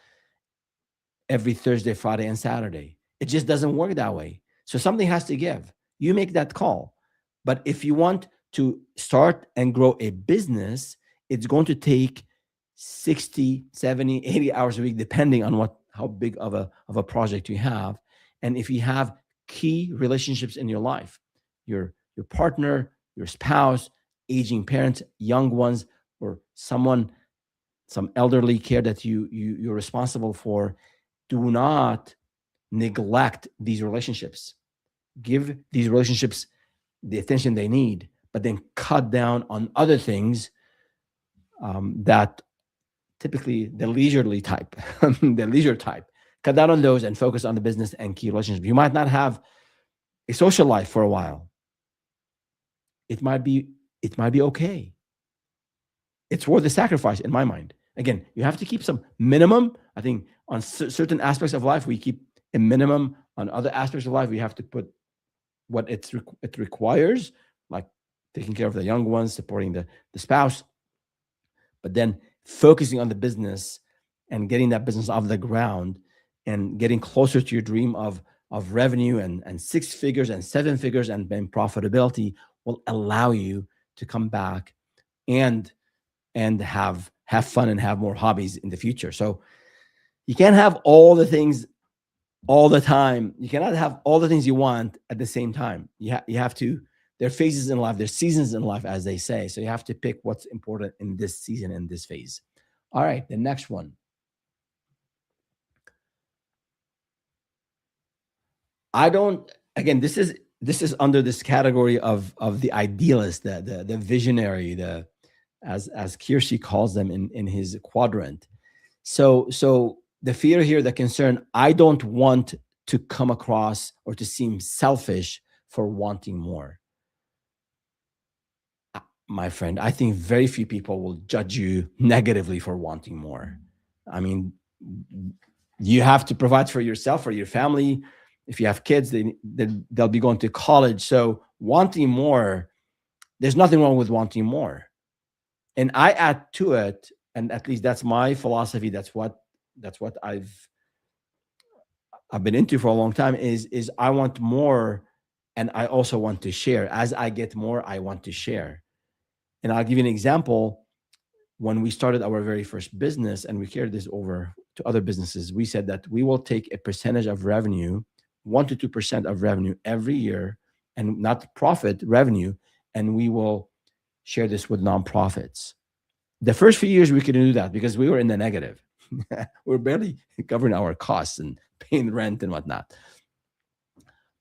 every Thursday, Friday, and Saturday. It just doesn't work that way. So something has to give. You make that call. But if you want to start and grow a business, it's going to take 60, 70, 80 hours a week, depending on how big of a project you have. And if you have key relationships in your life, your partner, your spouse, aging parents, young ones, or some elderly care that you're responsible for, do not neglect these relationships. Give these relationships the attention they need, but then cut down on other things, that typically the leisurely type, the leisure type. Cut down on those and focus on the business and key relationships. You might not have a social life for a while. It might be okay. It's worth the sacrifice in my mind. Again, you have to keep some minimum. I think on certain aspects of life, we keep a minimum. On other aspects of life, we have to put what it requires, like taking care of the young ones, supporting the spouse, but then focusing on the business and getting that business off the ground and getting closer to your dream of revenue and 6 figures and 7 figures and then profitability will allow you to come back and have fun and have more hobbies in the future. So you can't have all the things all the time. You cannot have all the things you want at the same time. You have to, there are phases in life, there's seasons in life, as they say. So you have to pick what's important in this season and this phase. All right, the next one. I don't, again, this is under this category of the idealist, the visionary, as Kierkegaard calls them in his quadrant. So the fear here, the concern, I don't want to come across or to seem selfish for wanting more. my friend, I think very few people will judge you negatively for wanting more. I mean, you have to provide for yourself, for your family. If you have kids, they'll be going to college. So wanting more, there's nothing wrong with wanting more. And I add to it, and at least that's my philosophy. That's what I've been into for a long time. Is I want more, and I also want to share. As I get more, I want to share. And I'll give you an example. When we started our very first business and we carried this over to other businesses, we said that we will take a percentage of revenue, 1 to 2% of revenue every year, and not profit, revenue, and we will share this with nonprofits. The first few years we couldn't do that because we were in the negative. We're barely covering our costs and paying rent and whatnot.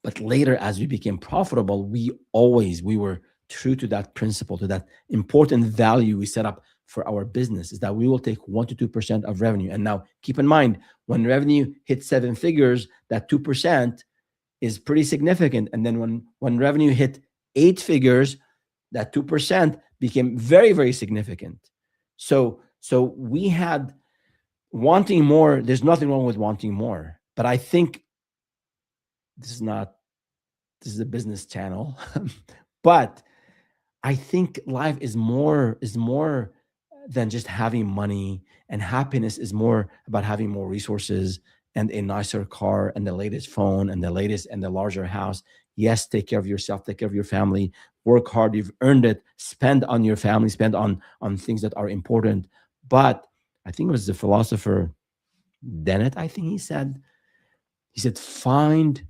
But later, as we became profitable, we were true to that principle, to that important value we set up for our business, is that we will take 1 to 2% of revenue. And now keep in mind, when revenue hits 7 figures, that 2% is pretty significant. And then when revenue hit 8 figures, that 2% became very, very significant. So we had wanting more. There's nothing wrong with wanting more, but I think this is a business channel, but I think life is more than just having money, and happiness is more about having more resources and a nicer car and the latest phone and the latest and the larger house. Yes, take care of yourself, take care of your family, work hard, you've earned it, spend on your family, spend on things that are important. But I think it was the philosopher Dennett, I think he said, find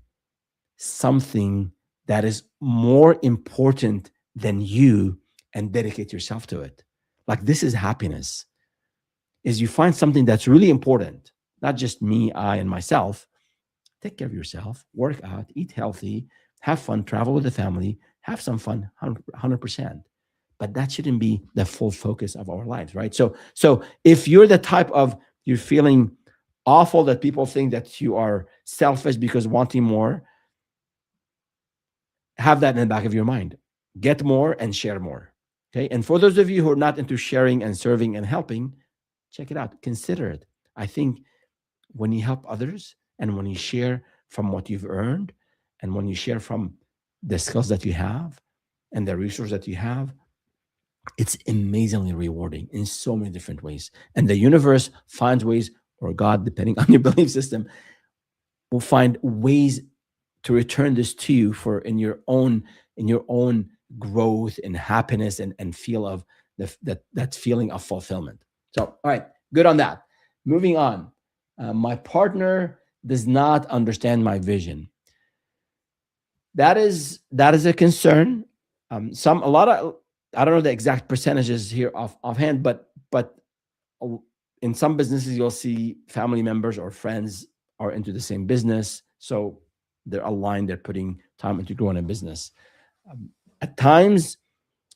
something that is more important than you and dedicate yourself to it. Like, this is happiness, is you find something that's really important, not just me, I, and myself. Take care of yourself, work out, eat healthy, have fun, travel with the family, have some fun, 100%. But that shouldn't be the full focus of our lives, right? So if you're the type of, you're feeling awful that people think that you are selfish because wanting more, have that in the back of your mind. Get more and share more. Okay. And for those of you who are not into sharing and serving and helping, check it out. Consider it. I think when you help others and when you share from what you've earned and when you share from the skills that you have and the resources that you have, it's amazingly rewarding in so many different ways. And the universe finds ways, or God, depending on your belief system, will find ways to return this to you for in your own growth and happiness and feel of that feeling of fulfillment. So, all right, good on that. Moving on. My partner does not understand my vision. That is a concern. I don't know the exact percentages here offhand, but in some businesses you'll see family members or friends are into the same business, so they're aligned. They're putting time into growing a business. At times,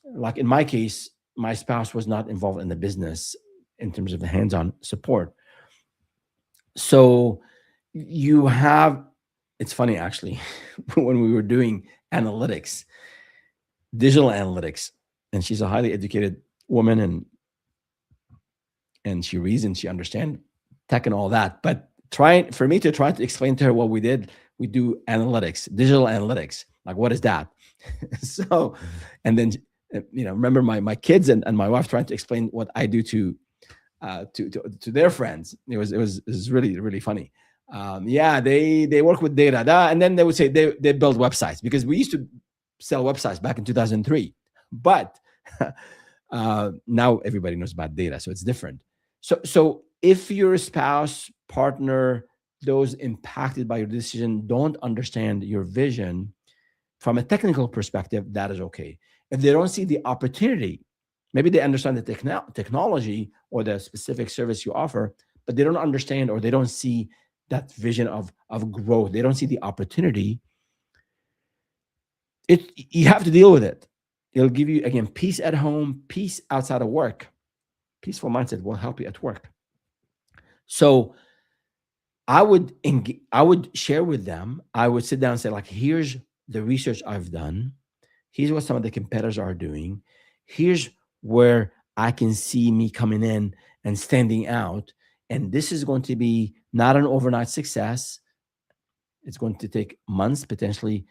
like in my case, my spouse was not involved in the business in terms of the hands-on support. So it's funny actually, when we were doing analytics, digital analytics, and she's a highly educated woman and she reads and she understands tech and all that. But for me to try to explain to her what we did, we do analytics, digital analytics. Like, what is that? So, and then, remember my kids and my wife trying to explain what I do to their friends. It was really, really funny. They work with data, and then they would say they build websites, because we used to sell websites back in 2003. But now everybody knows about data, so it's different. So if your spouse, partner, those impacted by your decision don't understand your vision from a technical perspective, that is okay. If they don't see the opportunity, maybe they understand the technology or the specific service you offer, but they don't understand or they don't see that vision of growth. They don't see the opportunity. You have to deal with it. It'll give you, again, peace at home, peace outside of work. Peaceful mindset will help you at work. So I would share with them. I would sit down and say, like, here's the research I've done. Here's what some of the competitors are doing. Here's where I can see me coming in and standing out. And this is going to be not an overnight success. It's going to take months, potentially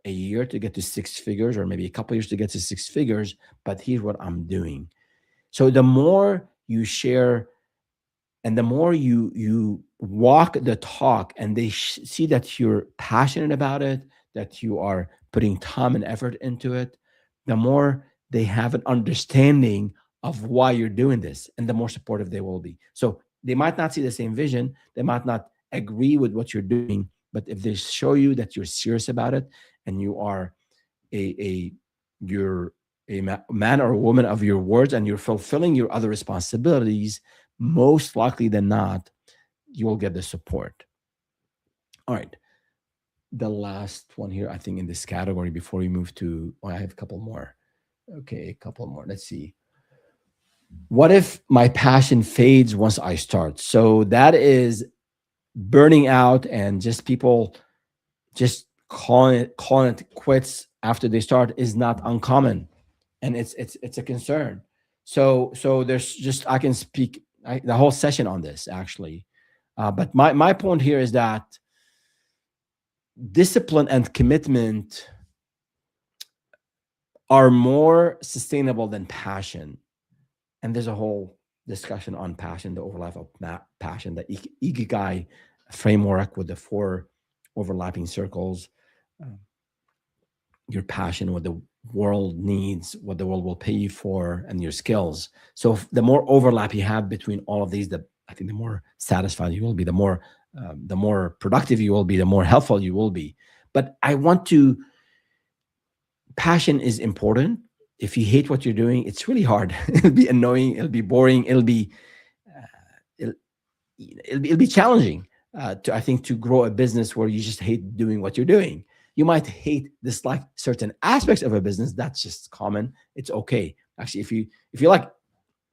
a year to get to six figures, or maybe a couple years to get to six figures. But here's what I'm doing. So the more you share and the more you walk the talk, and they see that you're passionate about it, that you are putting time and effort into it, the more they have an understanding of why you're doing this, and the more supportive they will be. So they might not see the same vision, they might not agree with what you're doing, but if they show you that you're serious about it, and you are a you're a man or a woman of your words, and you're fulfilling your other responsibilities, most likely than not, you will get the support. All right. The last one here, I think, in this category before we move to, oh, I have a couple more. Okay, a couple more. Let's see. What if my passion fades once I start? So that is burning out, and just people just calling it quits after they start is not uncommon, and it's a concern. So there's just, I can speak the whole session on this actually, but my point here is that discipline and commitment are more sustainable than passion. And there's a whole discussion on passion, the overlap of passion, the ikigai framework with the four overlapping circles. Uh, your passion, what the world needs, what the world will pay you for, and your skills. So the more overlap you have between all of these, I think the more satisfied you will be, the more productive you will be, the more helpful you will be. But passion is important. If you hate what you're doing, it's really hard. It'll be annoying. It'll be boring. It'll, it'll be challenging I think, to grow a business where you just hate doing what you're doing. You might dislike certain aspects of a business. That's just common. It's okay. Actually, if you like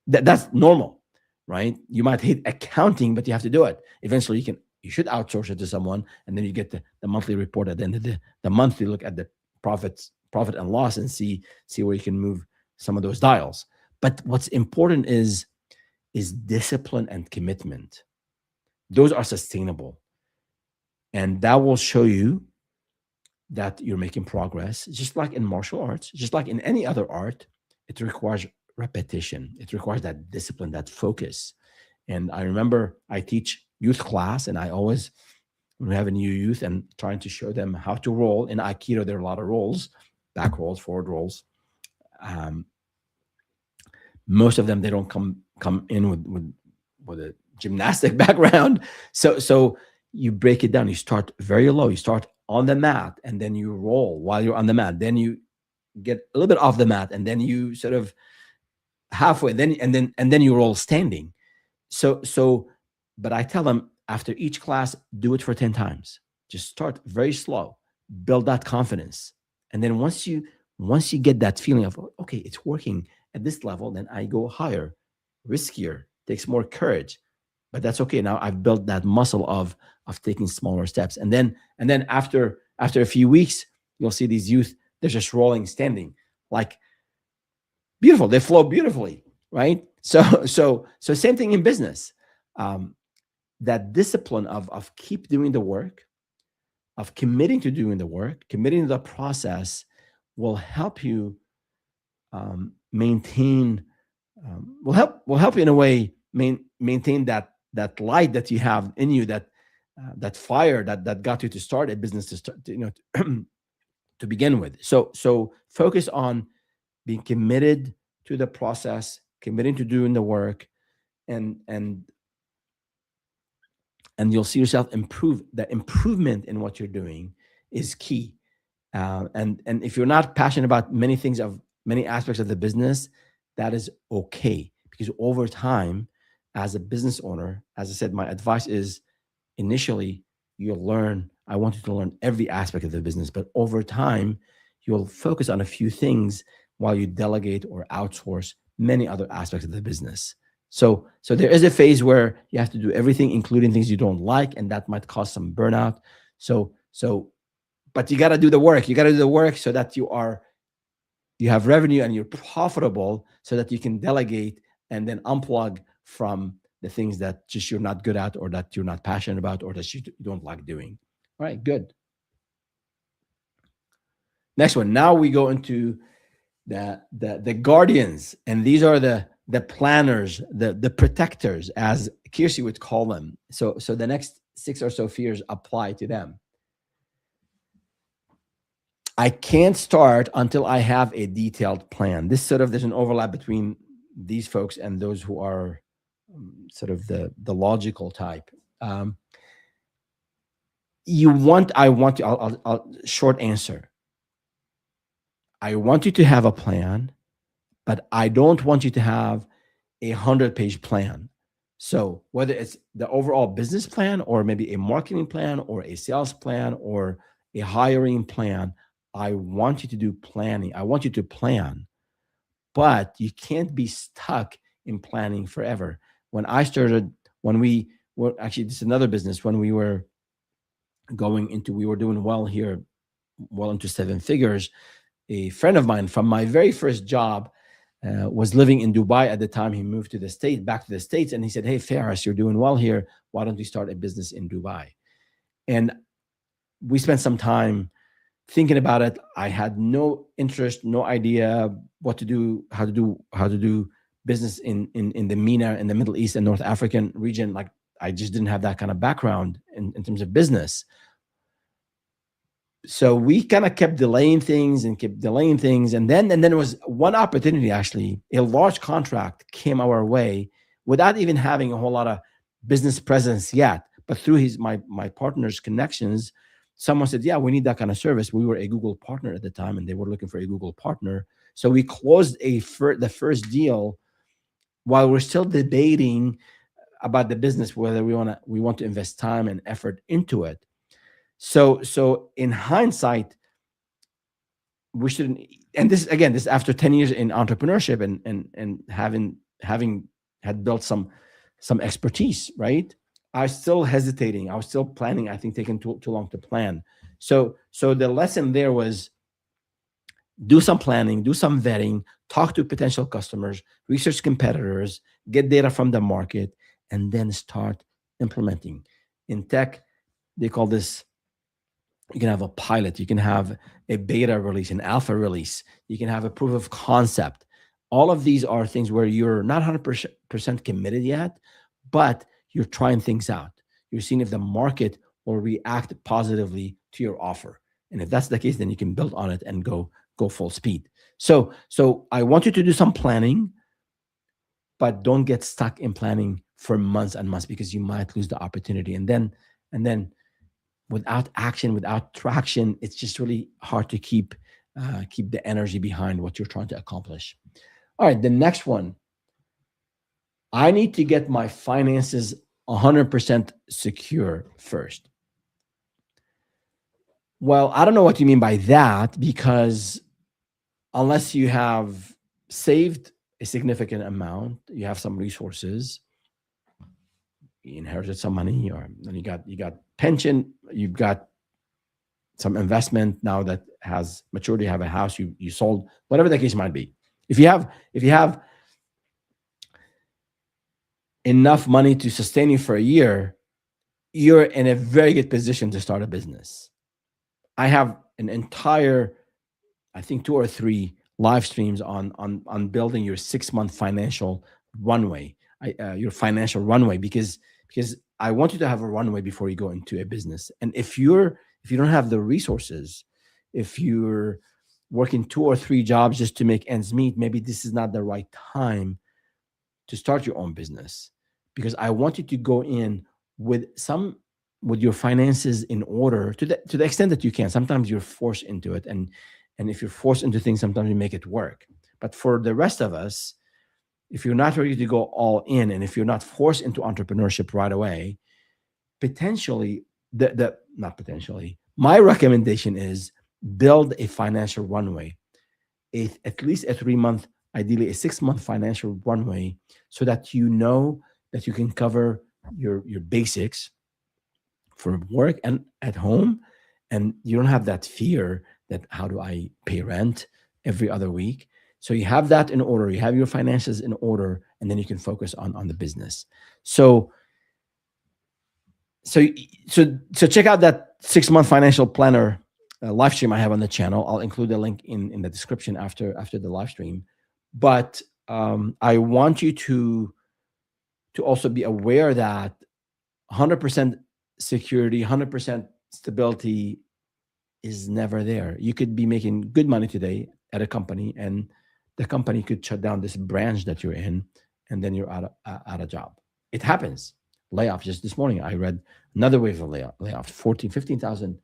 that, that's normal, right? You might hate accounting, but you have to do it. Eventually, you should outsource it to someone, and then you get the monthly report at the end of the month. You look at the profit and loss, and see where you can move some of those dials. But what's important is discipline and commitment. Those are sustainable, and that will show you that you're making progress. Just like in martial arts, just like in any other art, it requires repetition. It requires that discipline, that focus. And I remember I teach youth class, and I always, when we have a new youth and trying to show them how to roll in Aikido, there are a lot of rolls, back rolls, forward rolls. Most of them, they don't come in with a gymnastic background. So you break it down. You start very low. You start on the mat, and then you roll while you're on the mat. Then you get a little bit off the mat, and then you sort of halfway. And then you roll standing. But I tell them, after each class, do it for 10 times. Just start very slow, build that confidence. And then once you get that feeling of, okay, it's working at this level, then I go higher, riskier, takes more courage. But that's okay. Now I've built that muscle of taking smaller steps. And then after a few weeks, you'll see these youth, they're just rolling, standing, like beautiful. They flow beautifully, right? So same thing in business. That discipline of keep doing the work, of committing to doing the work, committing to the process, will help you maintain. Will help you in a way maintain that light that you have in you, that fire that got you to start a business, to start, to begin with. So focus on being committed to the process, committing to doing the work, and you'll see yourself improve. The improvement in what you're doing is key. And if you're not passionate about many aspects of the business, that is okay, because over time, as a business owner, as I said, my advice is, initially you'll learn. I want you to learn every aspect of the business, but over time, you'll focus on a few things while you delegate or outsource many other aspects of the business. So there is a phase where you have to do everything, including things you don't like, and that might cause some burnout. But you got to do the work. You got to do the work so that you are you have revenue and you're profitable so that you can delegate and then unplug from the things that just you're not good at or that you're not passionate about or that you don't like doing. All right, good. Next one. Now we go into the guardians, and these are the planners, the protectors, as Kiersey would call them. So the next 6 or so fears apply to them. I can't start until I have a detailed plan. This sort of, there's an overlap between these folks and those who are sort of the logical type. I'll short answer. I want you to have a plan, but I don't want you to have a 100-page plan. So whether it's the overall business plan or maybe a marketing plan or a sales plan or a hiring plan, I want you to do planning. I want you to plan, but you can't be stuck in planning forever. When I started, this is another business, when we were doing well here, well into 7 figures, a friend of mine from my very first job was living in Dubai at the time. He moved back to the States, and he said, "Hey, Ferris, you're doing well here. Why don't you start a business in Dubai?" And we spent some time thinking about it. I had no interest, no idea what to do, how to do business in the MENA, in the Middle East and North African region. Like, I just didn't have that kind of background in terms of business. So we kind of kept delaying things. And then there was one opportunity, actually, a large contract came our way without even having a whole lot of business presence yet. But through my partner's connections, someone said, "Yeah, we need that kind of service." We were a Google partner at the time, and they were looking for a Google partner. So we closed the first deal while we're still debating about the business, whether we want to invest time and effort into it. So in hindsight, we shouldn't. And this after 10 years in entrepreneurship and having had built some expertise, right? I was still hesitating. I was still planning. I think taking too long to plan. So the lesson there was, do some planning, do some vetting, talk to potential customers, research competitors, get data from the market, and then start implementing. In tech, they call this, you can have a pilot, you can have a beta release, an alpha release, you can have a proof of concept. All of these are things where you're not 100% committed yet, but you're trying things out. You're seeing if the market will react positively to your offer. And if that's the case, then you can build on it and go full speed. So I want you to do some planning, but don't get stuck in planning for months and months, because you might lose the opportunity. And then without action, without traction, it's just really hard to keep the energy behind what you're trying to accomplish. All right, the next one. I need to get my finances 100% secure first. Well, I don't know what you mean by that, because unless you have saved a significant amount, you have some resources, you inherited some money, or you got pension, you've got some investment now that has maturity, you have a house you sold, whatever the case might be. If you have enough money to sustain you for a year, you're in a very good position to start a business. I have an entire, I think 2 or 3 live streams on building your 6-month financial runway, because I want you to have a runway before you go into a business. And if you don't have the resources, if you're working 2 or 3 jobs just to make ends meet, maybe this is not the right time to start your own business, because I want you to go in with your finances in order to the extent that you can. Sometimes you're forced into it, and if you're forced into things, sometimes you make it work. But for the rest of us, if you're not ready to go all in, and if you're not forced into entrepreneurship right away, my recommendation is build a financial runway, at least a 3-month, ideally a 6-month financial runway, so that you know that you can cover your basics for work and at home, and you don't have that fear that, how do I pay rent? every other week. So you have that in order, you have your finances in order, and then you can focus on the business. So so so check out that 6-month financial planner live stream I have on the channel. I'll include the link in the description after the live stream. But I want you to also be aware that 100% security, 100% stability is never there. You could be making good money today at a company, and the company could shut down this branch that you're in, and then you're out of job. It happens. Layoffs. Just this morning, I read another wave of layoffs. 15,000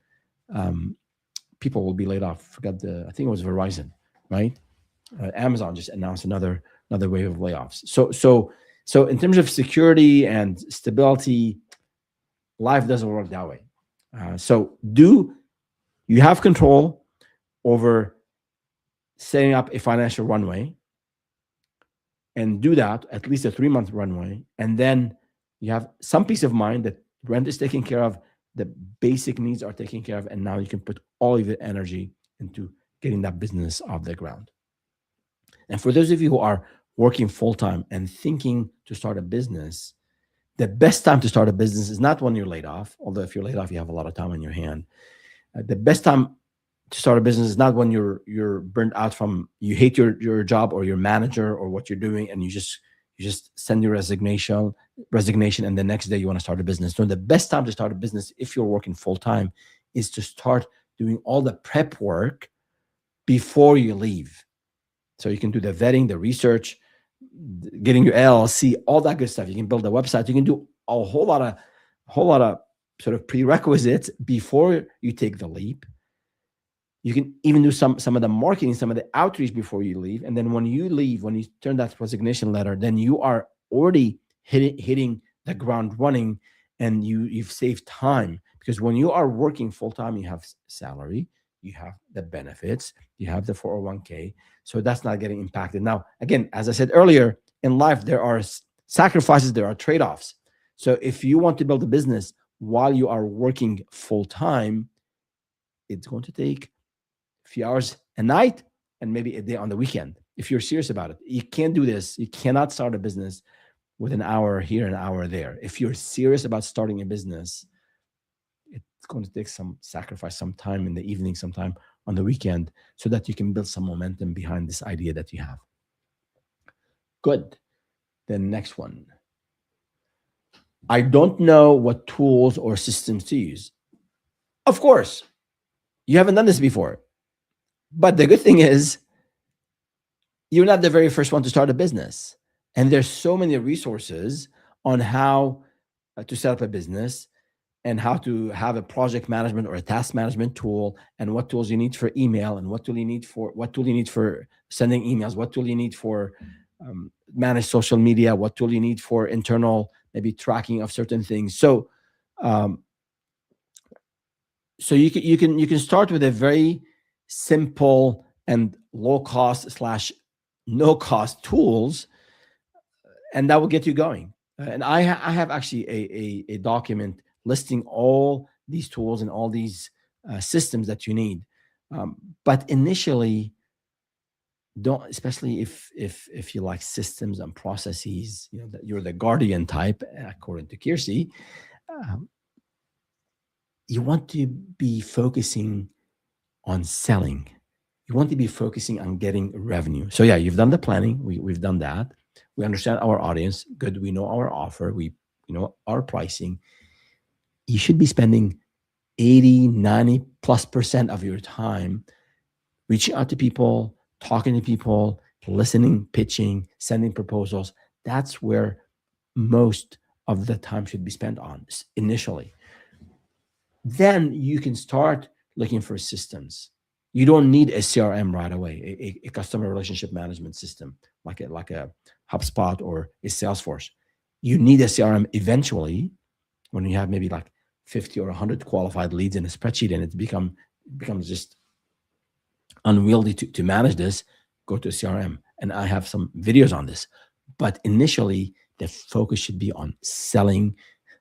people will be laid off. I think it was Verizon, right? Amazon just announced another wave of layoffs. So in terms of security and stability, life doesn't work that way. So you have control over setting up a financial runway, and do that at least a 3-month runway, and then you have some peace of mind that rent is taken care of, the basic needs are taken care of, and now you can put all of your energy into getting that business off the ground. And for those of you who are working full-time and thinking to start a business, the best time to start a business is not when you're laid off, although if you're laid off, you have a lot of time on your hand. The best time to start a business is not when you're burnt out from, you hate your job or your manager or what you're doing, and you just send your resignation, and the next day you want to start a business. So the best time to start a business, if you're working full-time, is to start doing all the prep work before you leave. So you can do the vetting, the research, getting your LLC, all that good stuff. You can build a website. You can do a whole lot of sort of prerequisites before you take the leap. You can even do some of the marketing, some of the outreach before you leave. And then when you leave, when you turn that resignation letter, then you are already hitting the ground running, and you've saved time. Because when you are working full-time, you have salary, you have the benefits, you have the 401k. So that's not getting impacted. Now, again, as I said earlier, in life, there are sacrifices, there are trade-offs. So if you want to build a business while you are working full-time, it's going to take a few hours a night and maybe a day on the weekend. If you're serious about it, you can't do this. You cannot start a business with an hour here, an hour there. If you're serious about starting a business, it's going to take some sacrifice, some time in the evening, sometime on the weekend, so that you can build some momentum behind this idea that you have. Good. The next one. I don't know what tools or systems to use. Of course, you haven't done this before. But the good thing is, you're not the very first one to start a business. And there's so many resources on how to set up a business, and how to have a project management or a task management tool, and what tools you need for email, and what tool you need for sending emails, what tool you need for manage social media, what tool you need for internal maybe tracking of certain things. So so you can start with a very simple and low cost / no cost tools, and that will get you going. And I have actually a document listing all these tools and all these systems that you need. But initially, don't, especially if you like systems and processes, that you're the guardian type, according to Kiersey, you want to be focusing on selling. You want to be focusing on getting revenue. So yeah, you've done the planning. We've done that. We understand our audience. Good. We know our offer. We know our pricing. You should be spending 80, 90+% of your time reaching out to people, talking to people, listening, pitching, sending proposals. That's where most of the time should be spent on initially. Then you can start looking for systems. You don't need a CRM right away, a customer relationship management system like a HubSpot or a Salesforce. You need a CRM eventually when you have maybe like 50 or 100 qualified leads in a spreadsheet, and it becomes just unwieldy to manage this. Go to a CRM, and I have some videos on this. But initially, the focus should be on selling,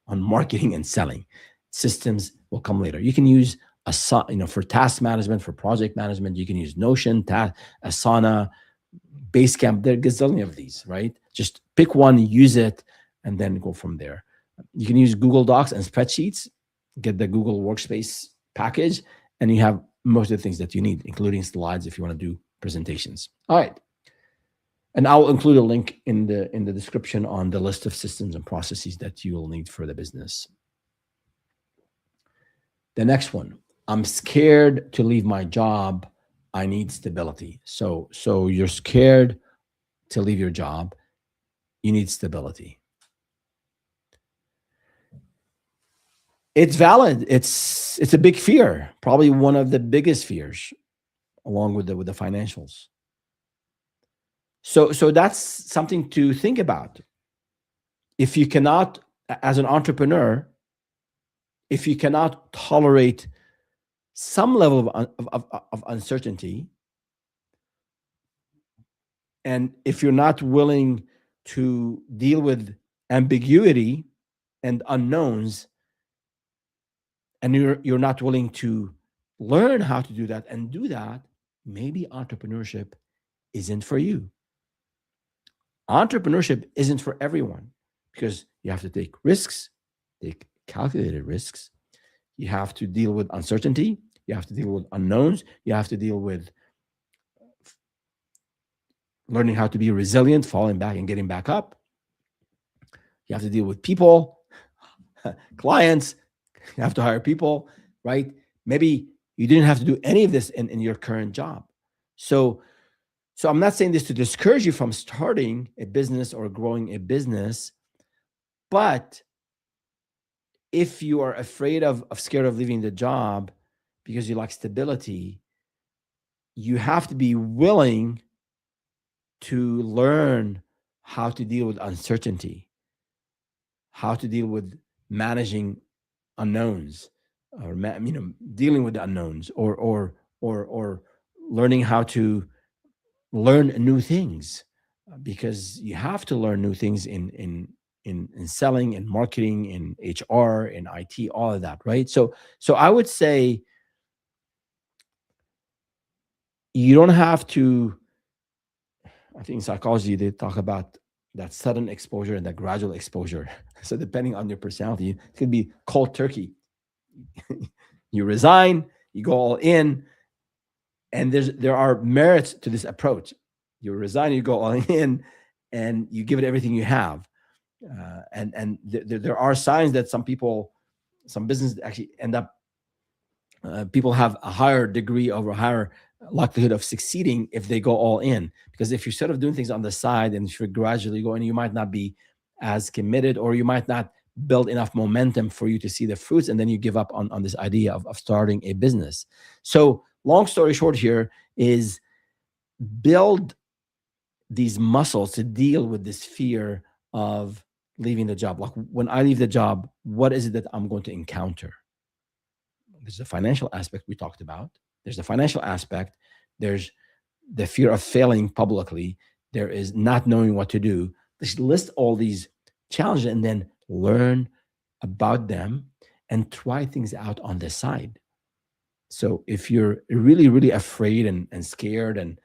on marketing and selling. Systems will come later. You can use for task management, for project management, you can use Notion, Asana, Basecamp. There are a gazillion of these, right? Just pick one, use it, and then go from there. You can use Google Docs and spreadsheets, get the Google Workspace package, and you have most of the things that you need, including slides if you want to do presentations. All right. And I'll include a link in the description on the list of systems and processes that you will need for the business. The next one, I'm scared to leave my job. I need stability. So you're scared to leave your job. You need stability. It's valid. It's a big fear, probably one of the biggest fears, along with the financials. So that's something to think about. If you cannot, as an entrepreneur, if you cannot tolerate some level of uncertainty, and if you're not willing to deal with ambiguity and unknowns, and you're not willing to learn how to do that and do that, maybe entrepreneurship isn't for you. Entrepreneurship isn't for everyone because you have to take risks, take calculated risks. You have to deal with uncertainty. You have to deal with unknowns. You have to deal with learning how to be resilient, falling back and getting back up. You have to deal with people, clients. You have to hire people, right? Maybe you didn't have to do any of this in your current job. So I'm not saying this to discourage you from starting a business or growing a business, but if you are afraid of scared of leaving the job because you lack stability, you have to be willing to learn how to deal with uncertainty, how to deal with managing unknowns, or dealing with the unknowns, or learning how to learn new things, because you have to learn new things in selling and marketing, in HR, in IT, all of that, right? So I would say you don't have to. I think in psychology they talk about that sudden exposure and that gradual exposure. So depending on your personality, it could be cold turkey. You resign, you go all in, and there are merits to this approach. You resign, you go all in, and you give it everything you have. And there are signs that some businesses actually end up, people have a higher degree or a higher likelihood of succeeding if they go all in. Because if you're sort of doing things on the side and if you're gradually going, you might not be as committed, or you might not build enough momentum for you to see the fruits, and then you give up on this idea of starting a business. So long story short here is build these muscles to deal with this fear of leaving the job. Like, when I leave the job, what is it that I'm going to encounter? There's the financial aspect we talked about. There's the financial aspect. There's the fear of failing publicly. There is not knowing what to do. Just list all these challenges and then learn about them and try things out on the side. So if you're really, really afraid and scared, and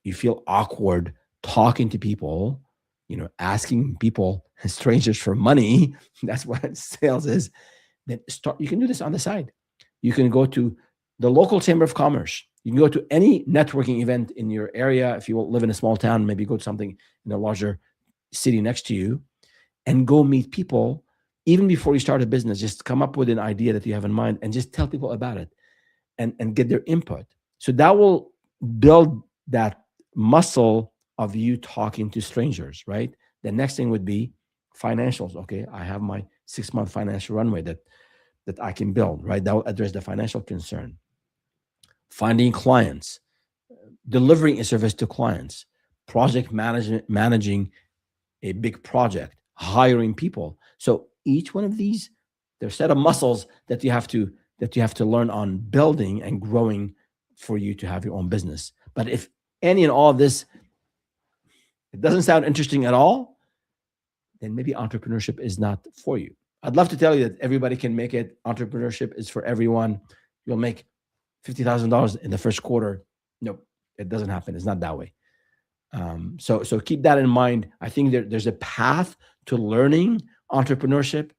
you feel awkward talking to people, asking people, strangers, for money, that's what sales is, then you can do this on the side. You can go to the local chamber of commerce. You can go to any networking event in your area. If you live in a small town, maybe go to something in a larger city next to you, and go meet people. Even before you start a business, just come up with an idea that you have in mind and just tell people about it and get their input. So that will build that muscle of you talking to strangers, right? The next thing would be financials. Okay, I have my 6-month financial runway that I can build, right? That will address the financial concern. Finding clients, delivering a service to clients, project management, managing a big project, hiring people. So each one of these, there's a set of muscles that you have to learn on building and growing for you to have your own business. But if any and all of this, it doesn't sound interesting at all, then maybe entrepreneurship is not for you. I'd love to tell you that everybody can make it. Entrepreneurship is for everyone. you'll make $50,000 in the first quarter. Nope, it doesn't happen. It's not that way. So keep that in mind. I think there's a path to learning entrepreneurship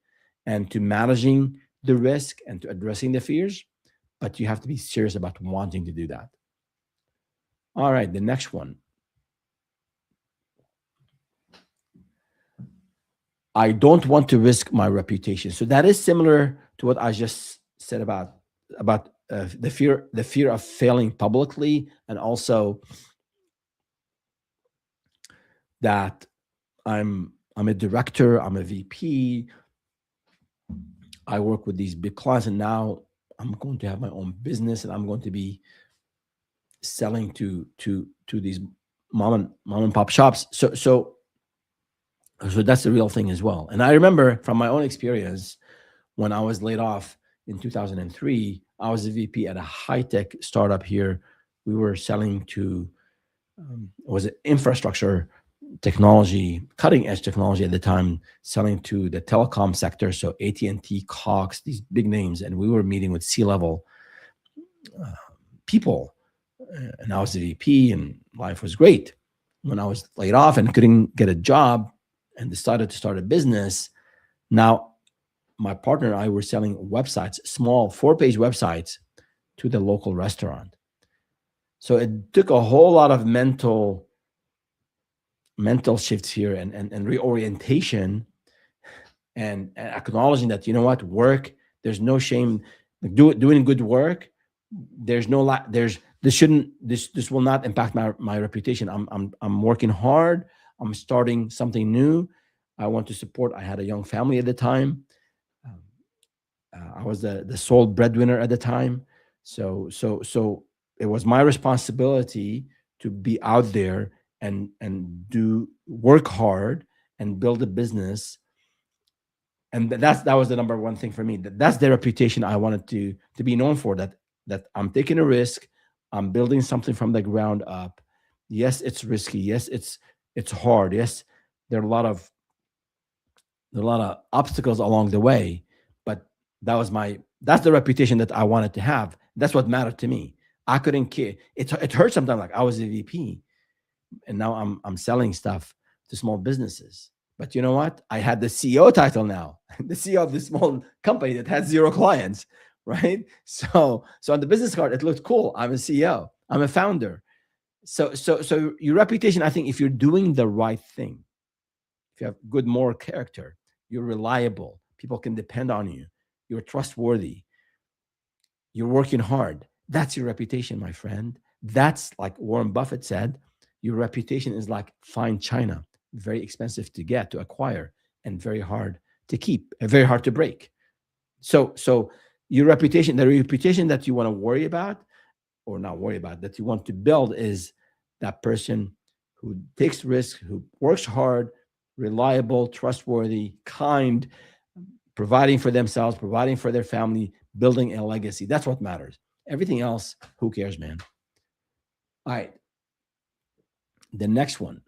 and to managing the risk and to addressing the fears, but you have to be serious about wanting to do that. All right, the next one. I don't want to risk my reputation. So that is similar to what I just said about the fear of failing publicly, and also that I'm a director, I'm a VP, I work with these big clients, and now I'm going to have my own business, and I'm going to be selling to these mom and pop shops. So that's the real thing as well. And I remember from my own experience, when I was laid off in 2003, I was a VP at a high-tech startup here. We were selling to was it infrastructure technology, cutting edge technology at the time, selling to the telecom sector. So AT&T, Cox, these big names. And we were meeting with C-level people. And I was the VP, and life was great. When I was laid off and couldn't get a job and decided to start a business, now my partner and I were selling websites, small 4-page websites, to the local restaurant. So it took a whole lot of mental shifts here and reorientation, and acknowledging that, you know what, work, there's no shame doing good work. There's no this will not impact my reputation. I'm working hard. I'm starting something new. I want to support. I had a young family at the time. I was the sole breadwinner at the time. So it was my responsibility to be out there and do work hard and build a business. And that was the number one thing for me. That's the reputation I wanted to be known for, that I'm taking a risk. I'm building something from the ground up. Yes, it's risky. Yes, it's hard. Yes, there are a lot of obstacles along the way, but that's the reputation that I wanted to have. That's what mattered to me. I couldn't care. It hurt sometimes. Like, I was a VP, and now I'm selling stuff to small businesses. But you know what? I had the CEO title now, the CEO of this small company that had 0 clients, right? So on the business card, it looked cool. I'm a CEO. I'm a founder. So your reputation, I think, if you're doing the right thing, if you have good moral character, you're reliable, people can depend on you, you're trustworthy, you're working hard, that's your reputation, my friend. That's, like Warren Buffett said, your reputation is like fine china, very expensive to get, to acquire, and very hard to keep, and very hard to break. So your reputation, the reputation that you want to worry about, or not worry about, that you want to build, is that person who takes risks, who works hard, reliable, trustworthy, kind, providing for themselves, providing for their family, building a legacy. That's what matters. Everything else, who cares, man? All right. The next one.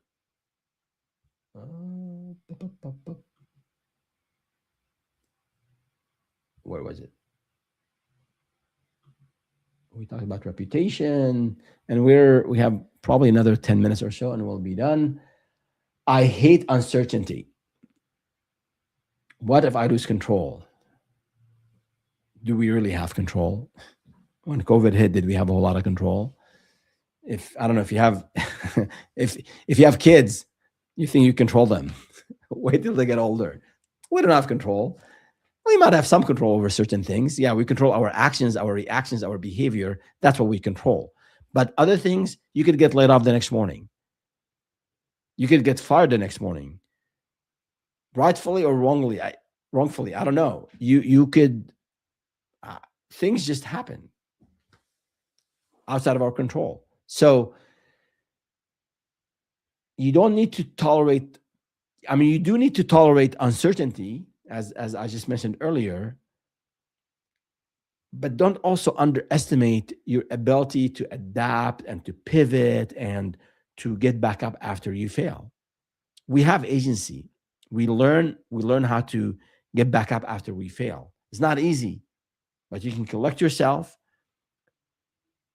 Where was it? We talked about reputation, and we have probably another 10 minutes or so, and we'll be done. I hate uncertainty. What if I lose control? Do we really have control? When COVID hit, did we have a whole lot of control? I don't know if you have, if you have kids, you think you control them. Wait till they get older. We don't have control. We might have some control over certain things. Yeah, we control our actions, our reactions, our behavior. That's what we control. But other things, you could get laid off the next morning. You could get fired the next morning, rightfully or wrongly. Wrongfully, I don't know. You could. Things just happen outside of our control. So you don't need to tolerate. I mean, you do need to tolerate uncertainty, as I just mentioned earlier. But don't also underestimate your ability to adapt and to pivot and to get back up after you fail. We have agency. We learn how to get back up after we fail. It's not easy, but you can collect yourself,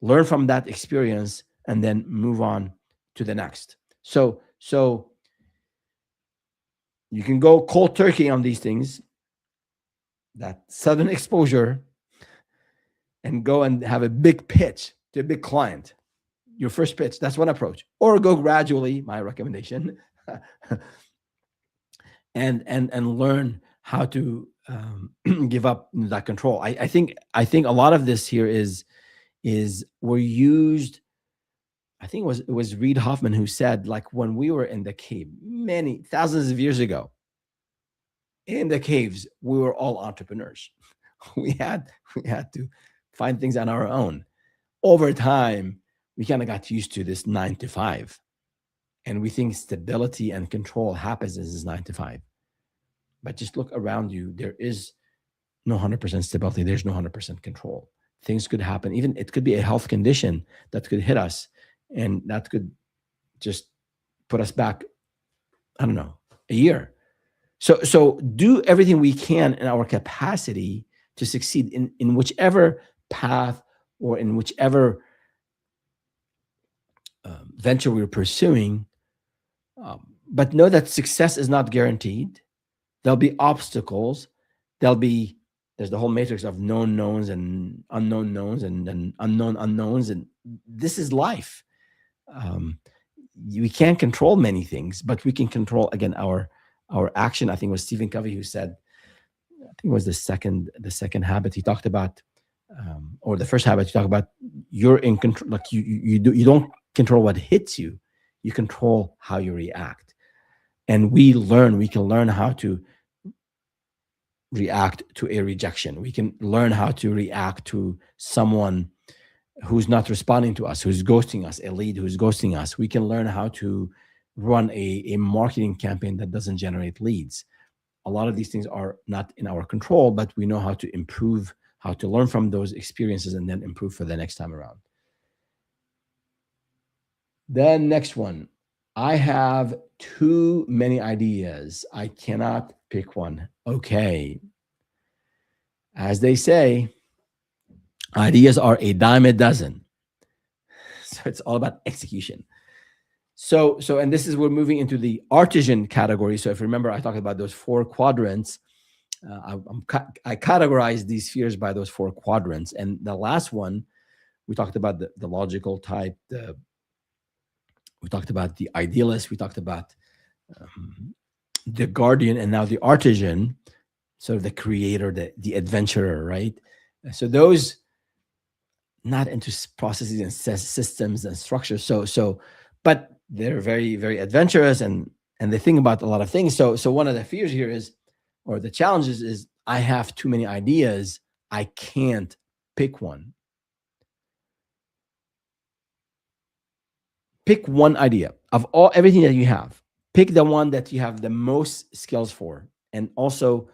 learn from that experience, and then move on to the next. So you can go cold turkey on these things, that sudden exposure, and go and have a big pitch to a big client. Your first pitch, that's one approach. Or go gradually, my recommendation, and learn how to give up that control. I think a lot of this here is we're used. I think it was Reid Hoffman who said, like, when we were in the cave many thousands of years ago, in the caves, we were all entrepreneurs. we had to find things on our own. Over time, we kind of got used to this 9 to 5, and we think stability and control happens as this 9 to 5. But just look around you. There is no 100% stability. There's no 100% control. Things could happen. Even it could be a health condition that could hit us, and that could just put us back, I don't know, a year. So do everything we can in our capacity to succeed in whichever path or in whichever venture we're pursuing. But know that success is not guaranteed. There'll be obstacles. There's the whole matrix of known knowns and unknown knowns and unknown unknowns. And this is life. We can't control many things, but we can control, again, our action. I think it was Stephen Covey who said, I think it was the second habit he talked about, or the first habit he talked about, you're in control. Like you don't control what hits you. You control how you react. And we can learn how to react to a rejection. We can learn how to react to someone who's not responding to us, who's ghosting us, a lead who's ghosting us. We can learn how to run a marketing campaign that doesn't generate leads. A lot of these things are not in our control, but we know how to improve, how to learn from those experiences and then improve for the next time around. The next one, I have too many ideas. I cannot pick one. Okay. As they say, ideas are a dime a dozen. So it's all about execution. So, and this is, we're moving into the artisan category. So if you remember, I talked about those 4 quadrants. I categorize these fears by those 4 quadrants. And the last one, we talked about the logical type, we talked about the idealist, we talked about the guardian, and now the artisan, sort of the creator, the adventurer, right? So those, not into processes and systems and structures. So, but they're very, very adventurous and they think about a lot of things. So one of the fears here is, or the challenges is, I have too many ideas. I can't pick one. Pick one idea of everything that you have. Pick the one that you have the most skills for, and also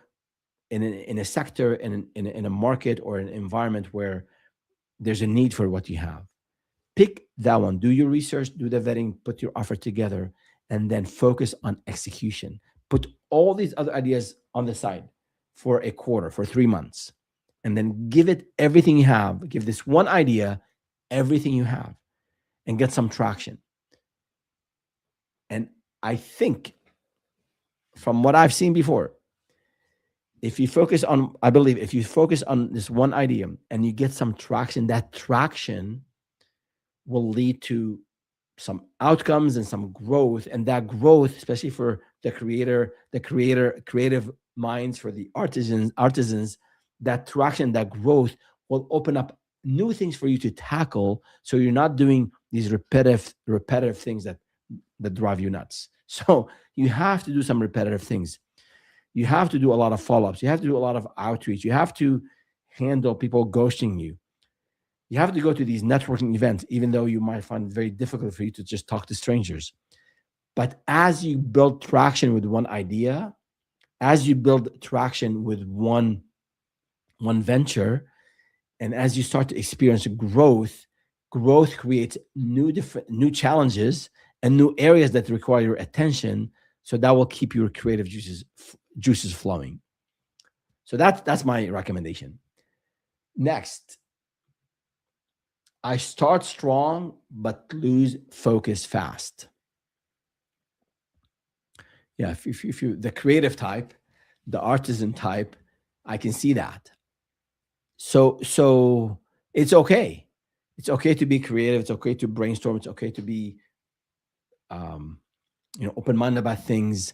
in a sector, in a market or an environment where there's a need for what you have. Pick that one. Do your research, do the vetting, put your offer together, and then focus on execution. Put all these other ideas on the side for a quarter, for 3 months, and then give it everything you have. Give this one idea everything you have, and get some traction. And I think, from what I've seen before, if you focus on this one idea and you get some traction, that traction will lead to some outcomes and some growth. And that growth, especially for the creative minds, for the artisans, that traction, that growth will open up new things for you to tackle. So you're not doing these repetitive things that drive you nuts. So you have to do some repetitive things. You have to do a lot of follow-ups. You have to do a lot of outreach. You have to handle people ghosting you. You have to go to these networking events, even though you might find it very difficult for you to just talk to strangers. But as you build traction with one idea, as you build traction with one venture, and as you start to experience growth creates new challenges and new areas that require your attention. So that will keep your creative juices flowing. So that's my recommendation. Next, I start strong, but lose focus fast. Yeah, if you the creative type, the artisan type, I can see that. So it's okay. It's okay to be creative. It's okay to brainstorm. It's okay to be um, open minded about things.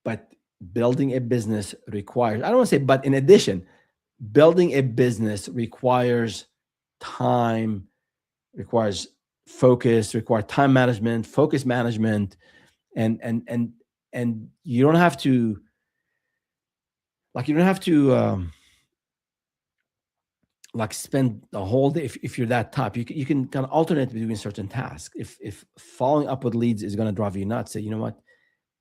But building a business requires, I don't want to say, but in addition, building a business requires time, requires focus, requires time management, focus management, and you don't have to you don't have to spend the whole day if you're that type. You can kind of alternate between certain tasks. If following up with leads is going to drive you nuts, say, you know what,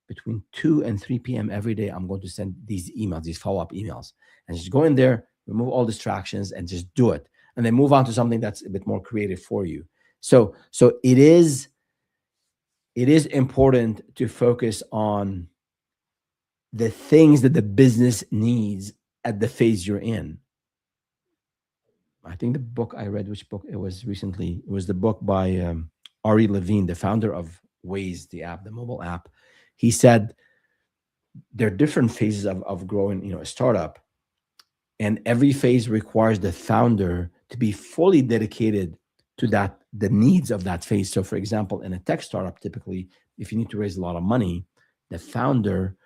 between 2 and 3 p.m. every day, I'm going to send these emails, these follow-up emails, and just go in there, remove all distractions, and just do it. And then move on to something that's a bit more creative for you. So it is important to focus on the things that the business needs at the phase you're in. I think the book I read, which book it was recently, it was the book by Ari Levine, the founder of Waze, the app, the mobile app. He said there are different phases of growing, a startup, and every phase requires the founder to be fully dedicated to the needs of that phase. So, for example, in a tech startup, typically, if you need to raise a lot of money, the founder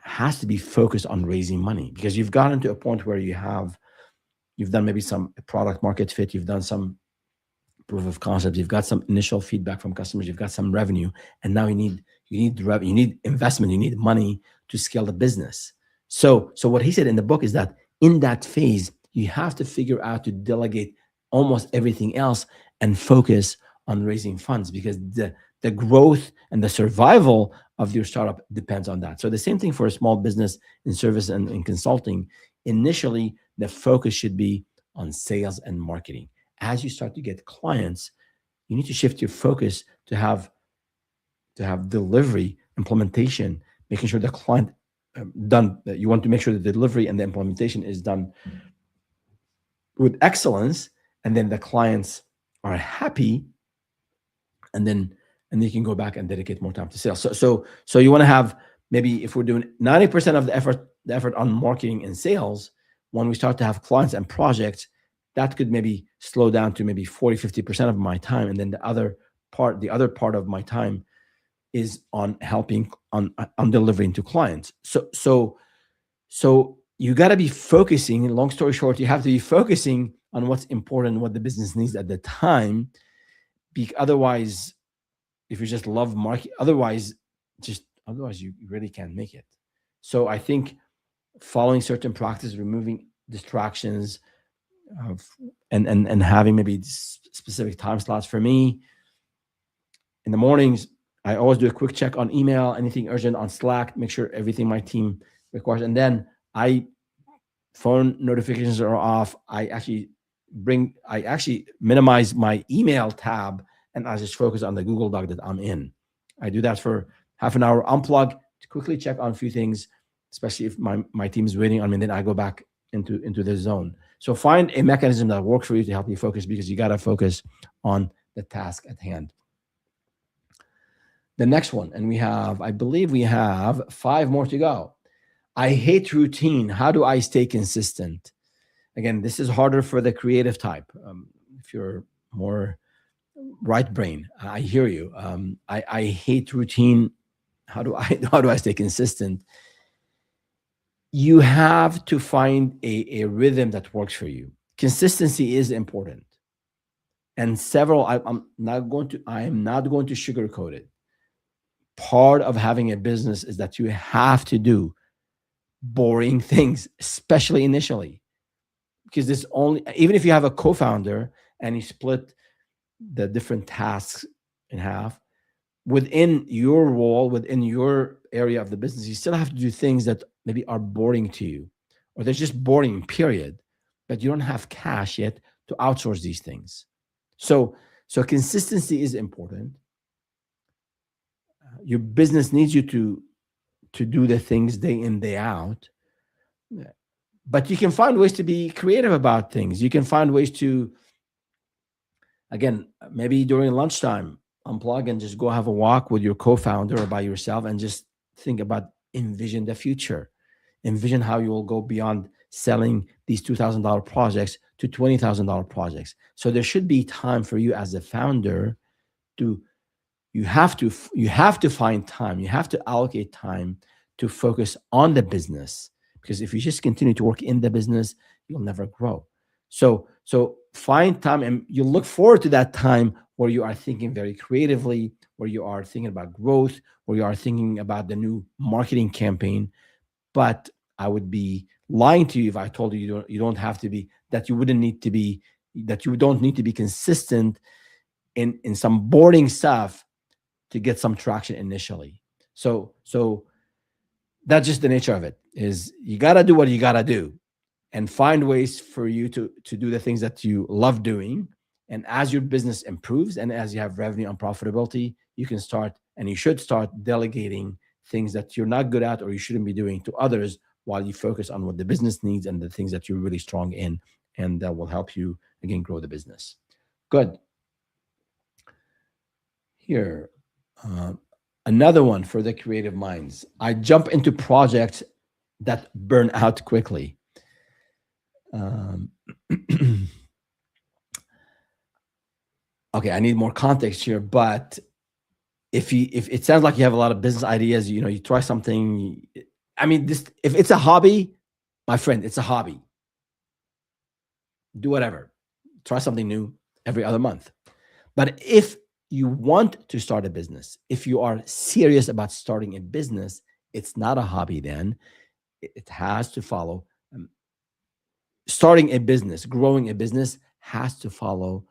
has to be focused on raising money because you've gotten to a point where you've done maybe some product market fit, you've done some proof of concept, you've got some initial feedback from customers, you've got some revenue, and now you need investment, you need money to scale the business. So what he said in the book is that in that phase, you have to figure out to delegate almost everything else and focus on raising funds because the growth and the survival of your startup depends on that. So the same thing for a small business in service and in consulting. Initially, the focus should be on sales and marketing. As you start to get clients, you need to shift your focus to have delivery, implementation, making sure the client done. You want to make sure that the delivery and the implementation is done with excellence, and then the clients are happy, and then you can go back and dedicate more time to sales. So you want to have, maybe if we're doing 90% of the effort on marketing and sales, when we start to have clients and projects, that could maybe slow down to maybe 40-50% of my time, and then the other part of my time is on helping on delivering to clients. So you got to be focusing. Long story short, you have to be focusing on what's important, what the business needs at the time. Otherwise, if you just love market, otherwise you really can't make it. So I think following certain practices, removing distractions, and having maybe specific time slots. For me, in the mornings, I always do a quick check on email, anything urgent on Slack, make sure everything my team requires, and then phone notifications are off. I actually minimize my email tab, and I just focus on the Google Doc that I'm in. I do that for half an hour, unplug to quickly check on a few things, especially if my team is waiting on me, and then I go back into the zone. So find a mechanism that works for you to help you focus, because you got to focus on the task at hand. The next one, and I believe we have 5 more to go. I hate routine. How do I stay consistent? Again, this is harder for the creative type. If you're more right brain, I hear you. I hate routine. How do I stay consistent? You have to find a rhythm that works for you. Consistency is important, and I'm not going to sugarcoat it. Part of having a business is that you have to do boring things, especially initially, because even if you have a co-founder and you split the different tasks in half, within your role, within your area of the business, you still have to do things that maybe are boring to you, or they're just boring, period, but you don't have cash yet to outsource these things. So consistency is important. Your business needs you to do the things day in, day out. But you can find ways to be creative about things. You can find ways to, again, maybe during lunchtime, unplug and just go have a walk with your co-founder or by yourself and just think about, envision the future. Envision how you will go beyond selling these $2,000 projects to $20,000 projects. So there should be time for you as a founder to, you have to find time, you have to allocate time to focus on the business, because if you just continue to work in the business, you'll never grow. So find time, and you look forward to that time where you are thinking very creatively, where you are thinking about growth, where you are thinking about the new marketing campaign. But I would be lying to you if I told you you don't have to be, that you wouldn't need to be, that you don't need to be consistent in some boring stuff to get some traction initially. So that's just the nature of it, is you got to do what you got to do and find ways for you to do the things that you love doing. And as your business improves and as you have revenue and profitability, you can start, and you should start, delegating things that you're not good at or you shouldn't be doing to others, while you focus on what the business needs and the things that you're really strong in, and that will help you, again, grow the business. Good. Here, another one for the creative minds. I jump into projects that burn out quickly. Okay, I need more context here, but if it sounds like you have a lot of business ideas, you try something. I mean, if it's a hobby, my friend, it's a hobby. Do whatever. Try something new every other month. But if you want to start a business, if you are serious about starting a business, it's not a hobby then. It has to follow. Starting a business, growing a business has to follow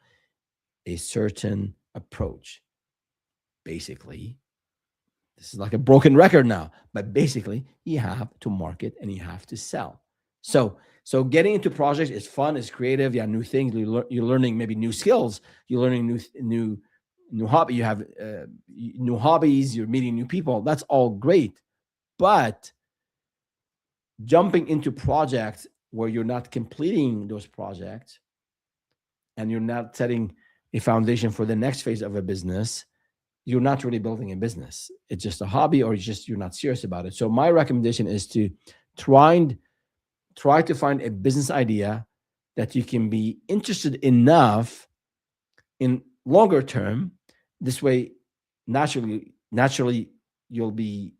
a certain approach. Basically, this is like a broken record now, but basically, you have to market and you have to sell. So getting into projects is fun, it's creative. You have new things. You're learning maybe new skills. You're learning new hobby. You have new hobbies. You're meeting new people. That's all great, but jumping into projects where you're not completing those projects and you're not setting a foundation for the next phase of a business, you're not really building a business. It's just a hobby, or you're not serious about it. So my recommendation is to try to find a business idea that you can be interested enough in longer term. This way, naturally, you'll be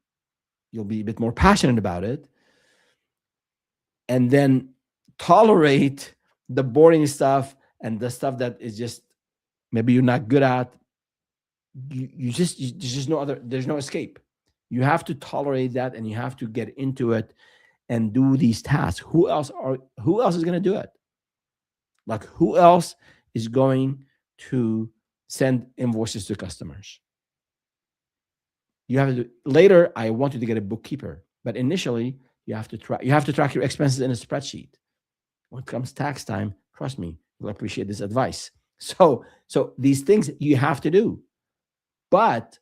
a bit more passionate about it, and then tolerate the boring stuff and the stuff that is just maybe you're not good at. There's just there's no escape. You have to tolerate that, and you have to get into it and do these tasks. Who else is going to do it? Like, who else is going to send invoices to customers? You have to later. I want you to get a bookkeeper, but initially you have to track your expenses in a spreadsheet. When it comes tax time, trust me, you'll appreciate this advice. So these things you have to do. But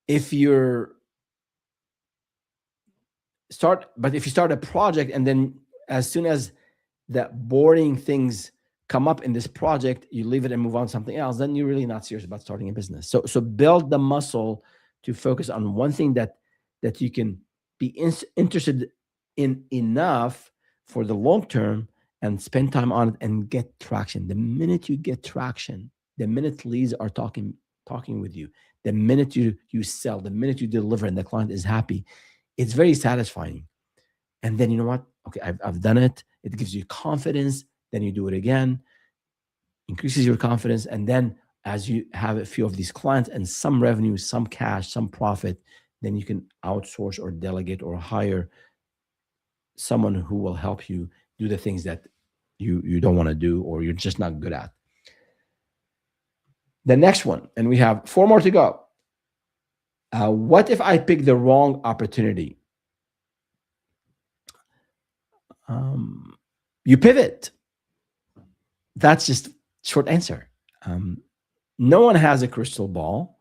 if you start a project, and then as soon as the boring things come up in this project, you leave it and move on to something else, then you're really not serious about starting a business. So build the muscle to focus on one thing that you can be interested in enough for the long term, and spend time on it and get traction. The minute you get traction, the minute leads are talking with you, the minute you sell, the minute you deliver and the client is happy, it's very satisfying. And then, you know what? Okay, I've done it. It gives you confidence. Then you do it again, increases your confidence. And then as you have a few of these clients and some revenue, some cash, some profit, then you can outsource or delegate or hire someone who will help you do the things that you don't want to do, or you're just not good at. The next one, and we have 4 more to go. What if I pick the wrong opportunity? You pivot. That's just short answer. No one has a crystal ball.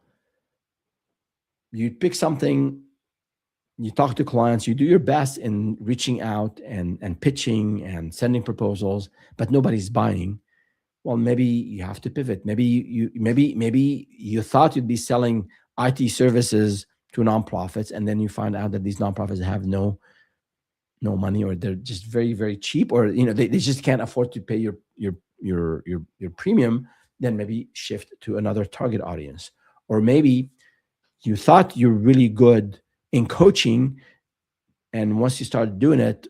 You pick something you talk to clients, you do your best in reaching out and pitching and sending proposals, but nobody's buying. Well, maybe you have to pivot. Maybe you thought you'd be selling IT services to nonprofits, and then you find out that these nonprofits have no money, or they're just very, very cheap, or they just can't afford to pay your premium. Then maybe shift to another target audience. Or maybe you thought you're really good in coaching, and once you start doing it,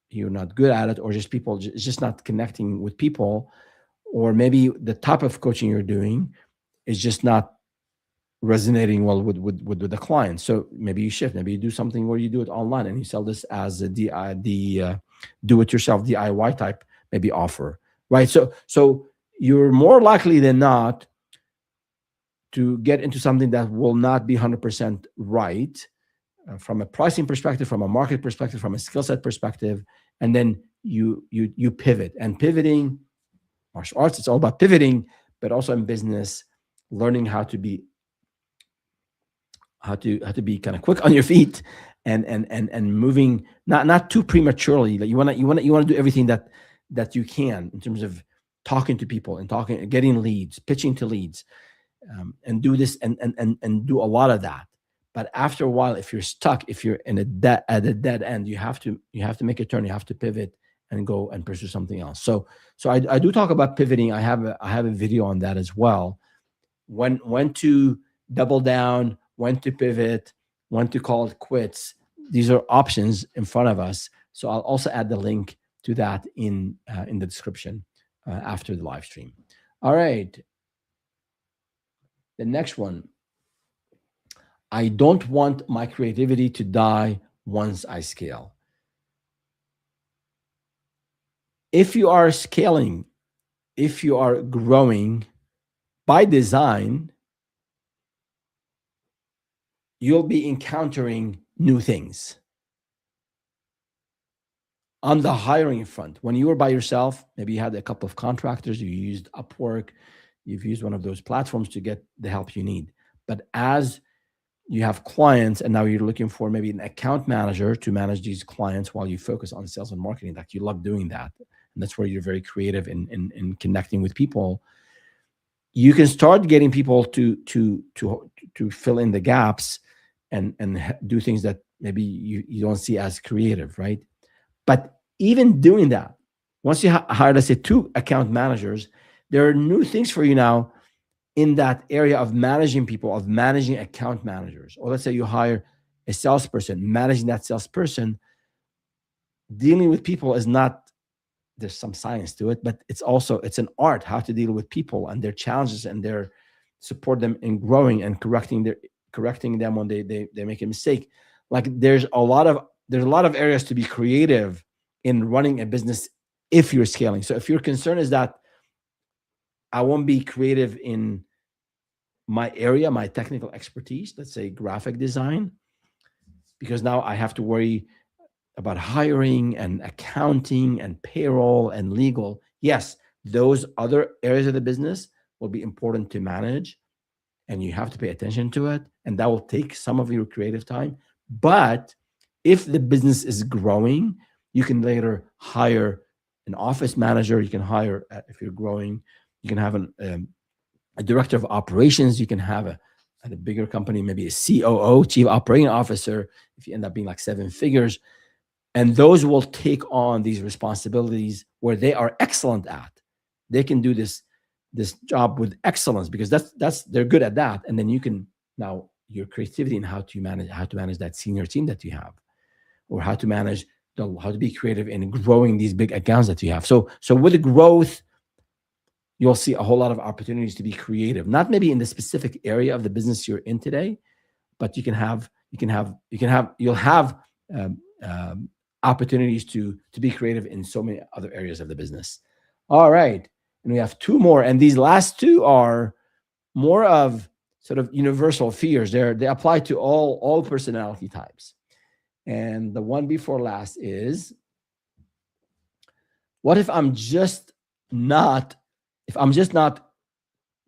you're not good at it, or just people it's just not connecting with people. Or maybe the type of coaching you're doing is just not resonating well with the client. So maybe you shift. Maybe you do something where you do it online and you sell this as a do-it-yourself DIY type maybe offer, right? So you're more likely than not to get into something that will not be 100% right, from a pricing perspective, from a market perspective, from a skill set perspective, and then you pivot. And pivoting, martial arts, it's all about pivoting, but also in business, learning how to be kind of quick on your feet and moving not too prematurely. Like you want to do everything that you can in terms of talking to people and getting leads, pitching to leads, and do this and do a lot of that. But after a while, if you're stuck, if you're at a dead end, you have to make a turn. You have to pivot and go and pursue something else. So I do talk about pivoting. I have a video on that as well. When to double down, when to pivot, when to call it quits. These are options in front of us. So I'll also add the link to that in the description after the live stream. All right. The next one. I don't want my creativity to die once I scale. If you are scaling, if you are growing, by design, you'll be encountering new things. On the hiring front, when you were by yourself, maybe you had a couple of contractors, you used Upwork, you've used one of those platforms to get the help you need. But as you have clients and now you're looking for maybe an account manager to manage these clients while you focus on sales and marketing, like you love doing that. And that's where you're very creative in connecting with people. You can start getting people to fill in the gaps and do things that maybe you don't see as creative, right? But even doing that, once you hire, let's say, 2 account managers, there are new things for you now in that area of managing people, of managing account managers. Or let's say you hire a salesperson, managing that salesperson. Dealing with people is not, there's some science to it, but it's an art, how to deal with people and their challenges and support them in growing and correcting them when they make a mistake. Like there's a lot of areas to be creative in running a business if you're scaling. So if your concern is that I won't be creative in my area, my technical expertise, let's say graphic design, because now I have to worry about hiring and accounting and payroll and legal. Yes, those other areas of the business will be important to manage, and you have to pay attention to it, and that will take some of your creative time. But if the business is growing, you can later hire an office manager. You can hire, if you're growing, you can have a director of operations. You can have at a bigger company, maybe a COO, chief operating officer, if you end up being like 7 figures. And those will take on these responsibilities where they are excellent at. They can do this job with excellence because they're good at that. And then you can now your creativity in how to manage that senior team that you have, or how to manage how to be creative in growing these big accounts that you have. So with the growth, you'll see a whole lot of opportunities to be creative, not maybe in the specific area of the business you're in today, but you'll have opportunities to be creative in so many other areas of the business. All right. And we have 2 more. And these last 2 are more of sort of universal fears. They apply to all personality types. And the one before last is, what if I'm not,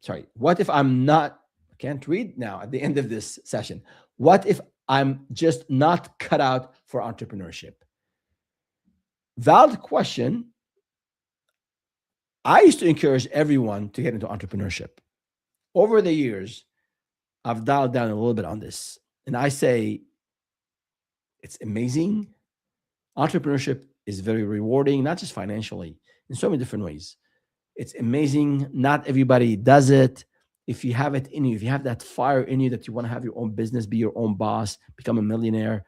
I can't read now at the end of this session. What if I'm just not cut out for entrepreneurship. Valid question. I used to encourage everyone to get into entrepreneurship. Over the years, I've dialed down a little bit on this. And I say it's amazing. Entrepreneurship is very rewarding, not just financially, in so many different ways. It's amazing. Not everybody does it. If you have it in you, if you have that fire in you that you want to have your own business, be your own boss, become a millionaire,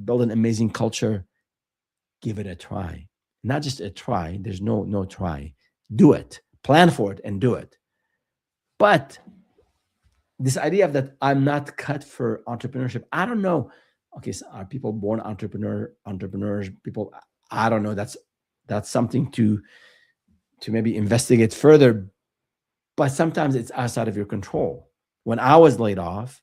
build an amazing culture, give it a try. Not just a try. There's no try. Do it. Plan for it and do it. But this idea of that I'm not cut for entrepreneurship, I don't know. Okay, so are people born entrepreneurs? People, I don't know. That's something to maybe investigate further. But sometimes it's outside of your control. When I was laid off,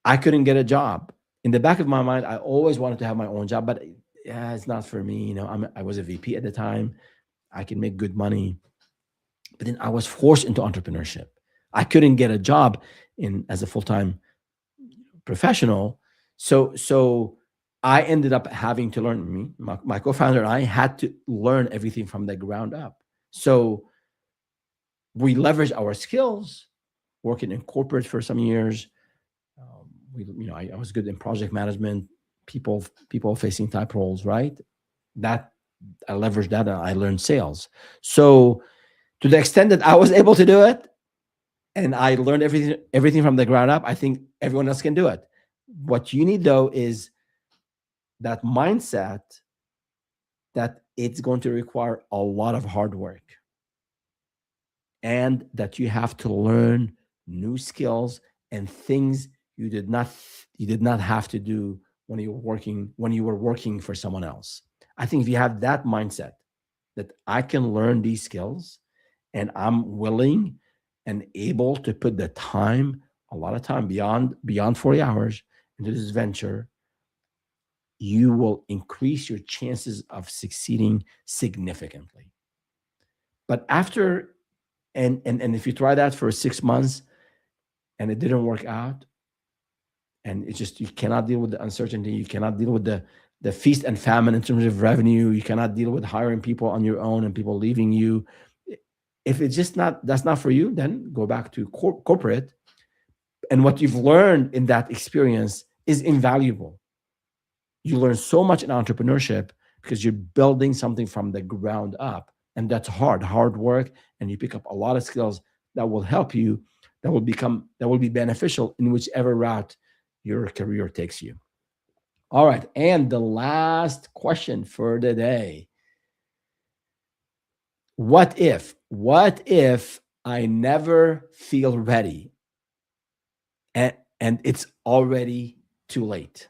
I couldn't get a job. In the back of my mind, I always wanted to have my own job, but yeah, it's not for me. I was a VP at the time. I can make good money. But then I was forced into entrepreneurship. I couldn't get a job as a full-time professional. So I ended up having to learn. My co-founder and I had to learn everything from the ground up. So we leveraged our skills, working in corporate for some years. I was good in project management, people facing type roles, right? That I leveraged that and I learned sales. So to the extent that I was able to do it, and I learned everything from the ground up, I think everyone else can do it. What you need though is that mindset that it's going to require a lot of hard work, and that you have to learn new skills and things you did not have to do when you were working for someone else. I think if you have that mindset that I can learn these skills and I'm willing and able to put the time, a lot of time beyond 40 hours into this venture, you will increase your chances of succeeding significantly. But after, and if you try that for 6 months and it didn't work out, and it's just, you cannot deal with the uncertainty, you cannot deal with the feast and famine in terms of revenue, you cannot deal with hiring people on your own and people leaving you. If it's just that's not for you, then go back to corporate. And what you've learned in that experience is invaluable. You learn so much in entrepreneurship because you're building something from the ground up. And that's hard work. And you pick up a lot of skills that will help you, that will be beneficial in whichever route your career takes you. All right. And the last question for the day. What if I never feel ready and it's already too late?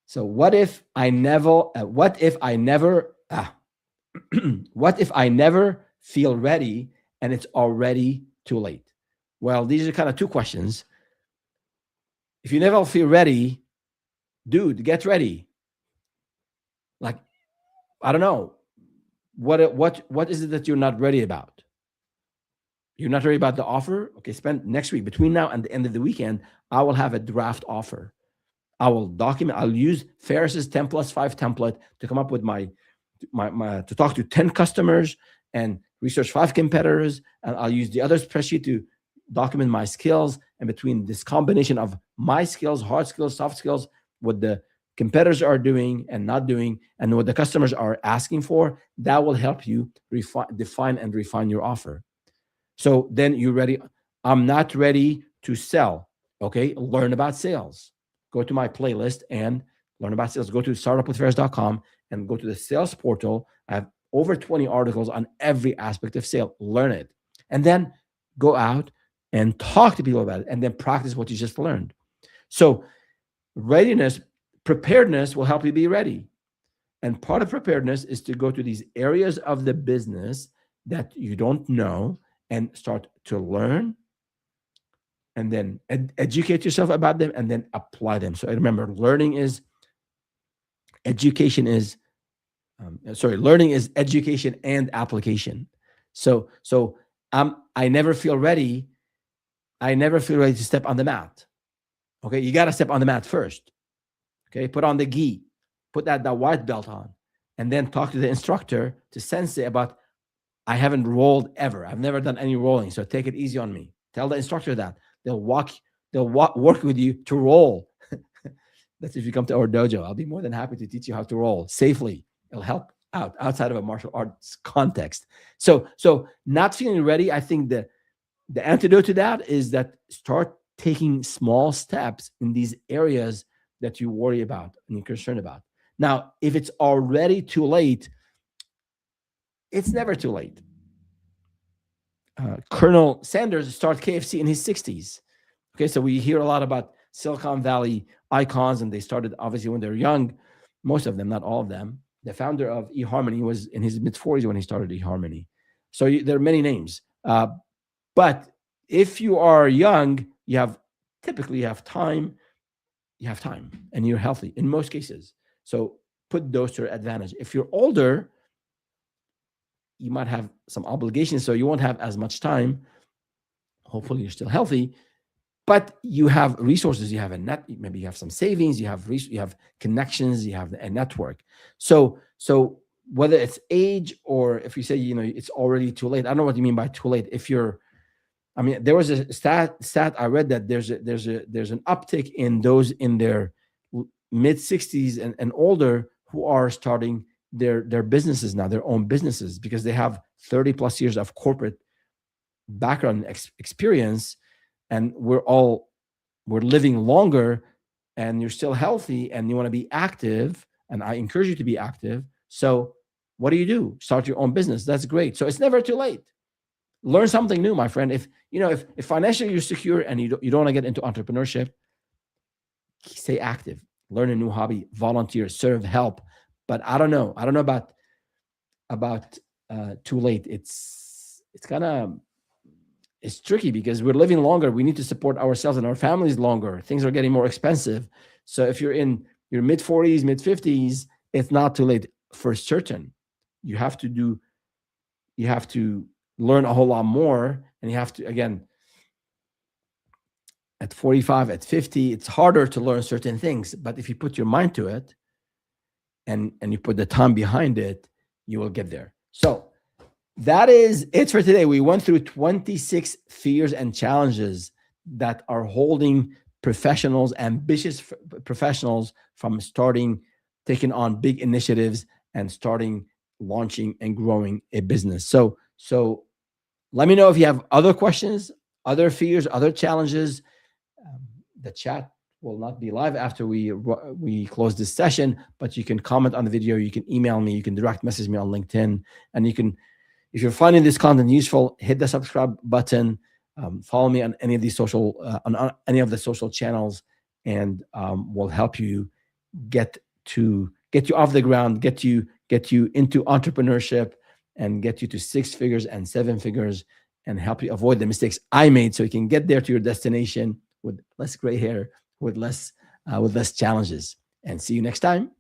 So what if I never feel ready and it's already too late? Well, these are kind of two questions. If you never feel ready, dude, get ready. Like, I don't know. What is it that you're not ready about? You're not ready about the offer? Okay, spend next week, between now and the end of the weekend, I will have a draft offer. I'll use Ferris's 10+5 template to come up with my to talk to 10 customers and research 5 competitors. And I'll use the other spreadsheet to document my skills. And between this combination of my skills, hard skills, soft skills, what the competitors are doing and not doing, and what the customers are asking for, that will help you define and refine your offer. So then you're ready. I'm not ready to sell. Okay, learn about sales. Go to my playlist and learn about sales. Go to startupwithferris.com and go to the sales portal. I have over 20 articles on every aspect of sale. Learn it. And then go out and talk to people about it and then practice what you just learned. So preparedness will help you be ready. And part of preparedness is to go to these areas of the business that you don't know and start to learn, and then educate yourself about them and then apply them. So remember, learning is education and application. So I never feel ready. I never feel ready to step on the mat. Okay, you got to step on the mat first. Okay, put on the gi, put that white belt on, and then talk to the instructor, to sensei, about, I haven't rolled ever. I've never done any rolling, so take it easy on me. Tell the instructor that. They'll work with you to roll. That's if you come to our dojo. I'll be more than happy to teach you how to roll safely. It'll help out outside of a martial arts context. So not feeling ready, I think the antidote to that is that start taking small steps in these areas that you worry about and you're concerned about. Now, if it's already too late, it's never too late. Colonel Sanders started KFC in his 60s. Okay, so we hear a lot about Silicon Valley icons, and they started obviously when they're young. Most of them, not all of them. The founder of eHarmony was in his mid-40s when he started eHarmony. So there are many names. But if you are young, typically you have time, and you're healthy in most cases. So put those to your advantage. If you're older, you might have some obligations, so you won't have as much time. Hopefully you're still healthy, but you have resources. You have maybe you have some savings, you have connections, you have a network. So whether it's age, or if you say, it's already too late, I don't know what you mean by too late. There was a stat I read that there's an uptick in those in their mid 60s and older who are starting their businesses now, their own businesses, because they have 30 plus years of corporate background experience, and we're living longer, and you're still healthy, and you want to be active, and I encourage you to be active. So what do? Start your own business. That's great. So it's never too late. Learn something new, my friend. If financially you're secure and you don't want to get into entrepreneurship, stay active. Learn a new hobby, volunteer, serve, help. But I don't know about too late. It's tricky because we're living longer. We need to support ourselves and our families longer. Things are getting more expensive. So if you're in your mid 40s, mid 50s, it's not too late for certain. You have to learn a whole lot more, and you have to, again, at 45, at 50, it's harder to learn certain things. But if you put your mind to it and you put the time behind it, you will get there. So that is it for today. We went through 26 fears and challenges that are holding professionals, ambitious professionals, from taking on big initiatives and launching and growing a business. So let me know if you have other questions, other fears, other challenges. The chat will not be live after we close this session, but you can comment on the video, you can email me, you can direct message me on LinkedIn, and you can, if you're finding this content useful, hit the subscribe button, follow me on any of these on any of the social channels, and we'll help you get you off the ground, get you into entrepreneurship, and get you to 6 figures and 7 figures, and help you avoid the mistakes I made, so you can get there to your destination with less gray hair, with less challenges. And see you next time.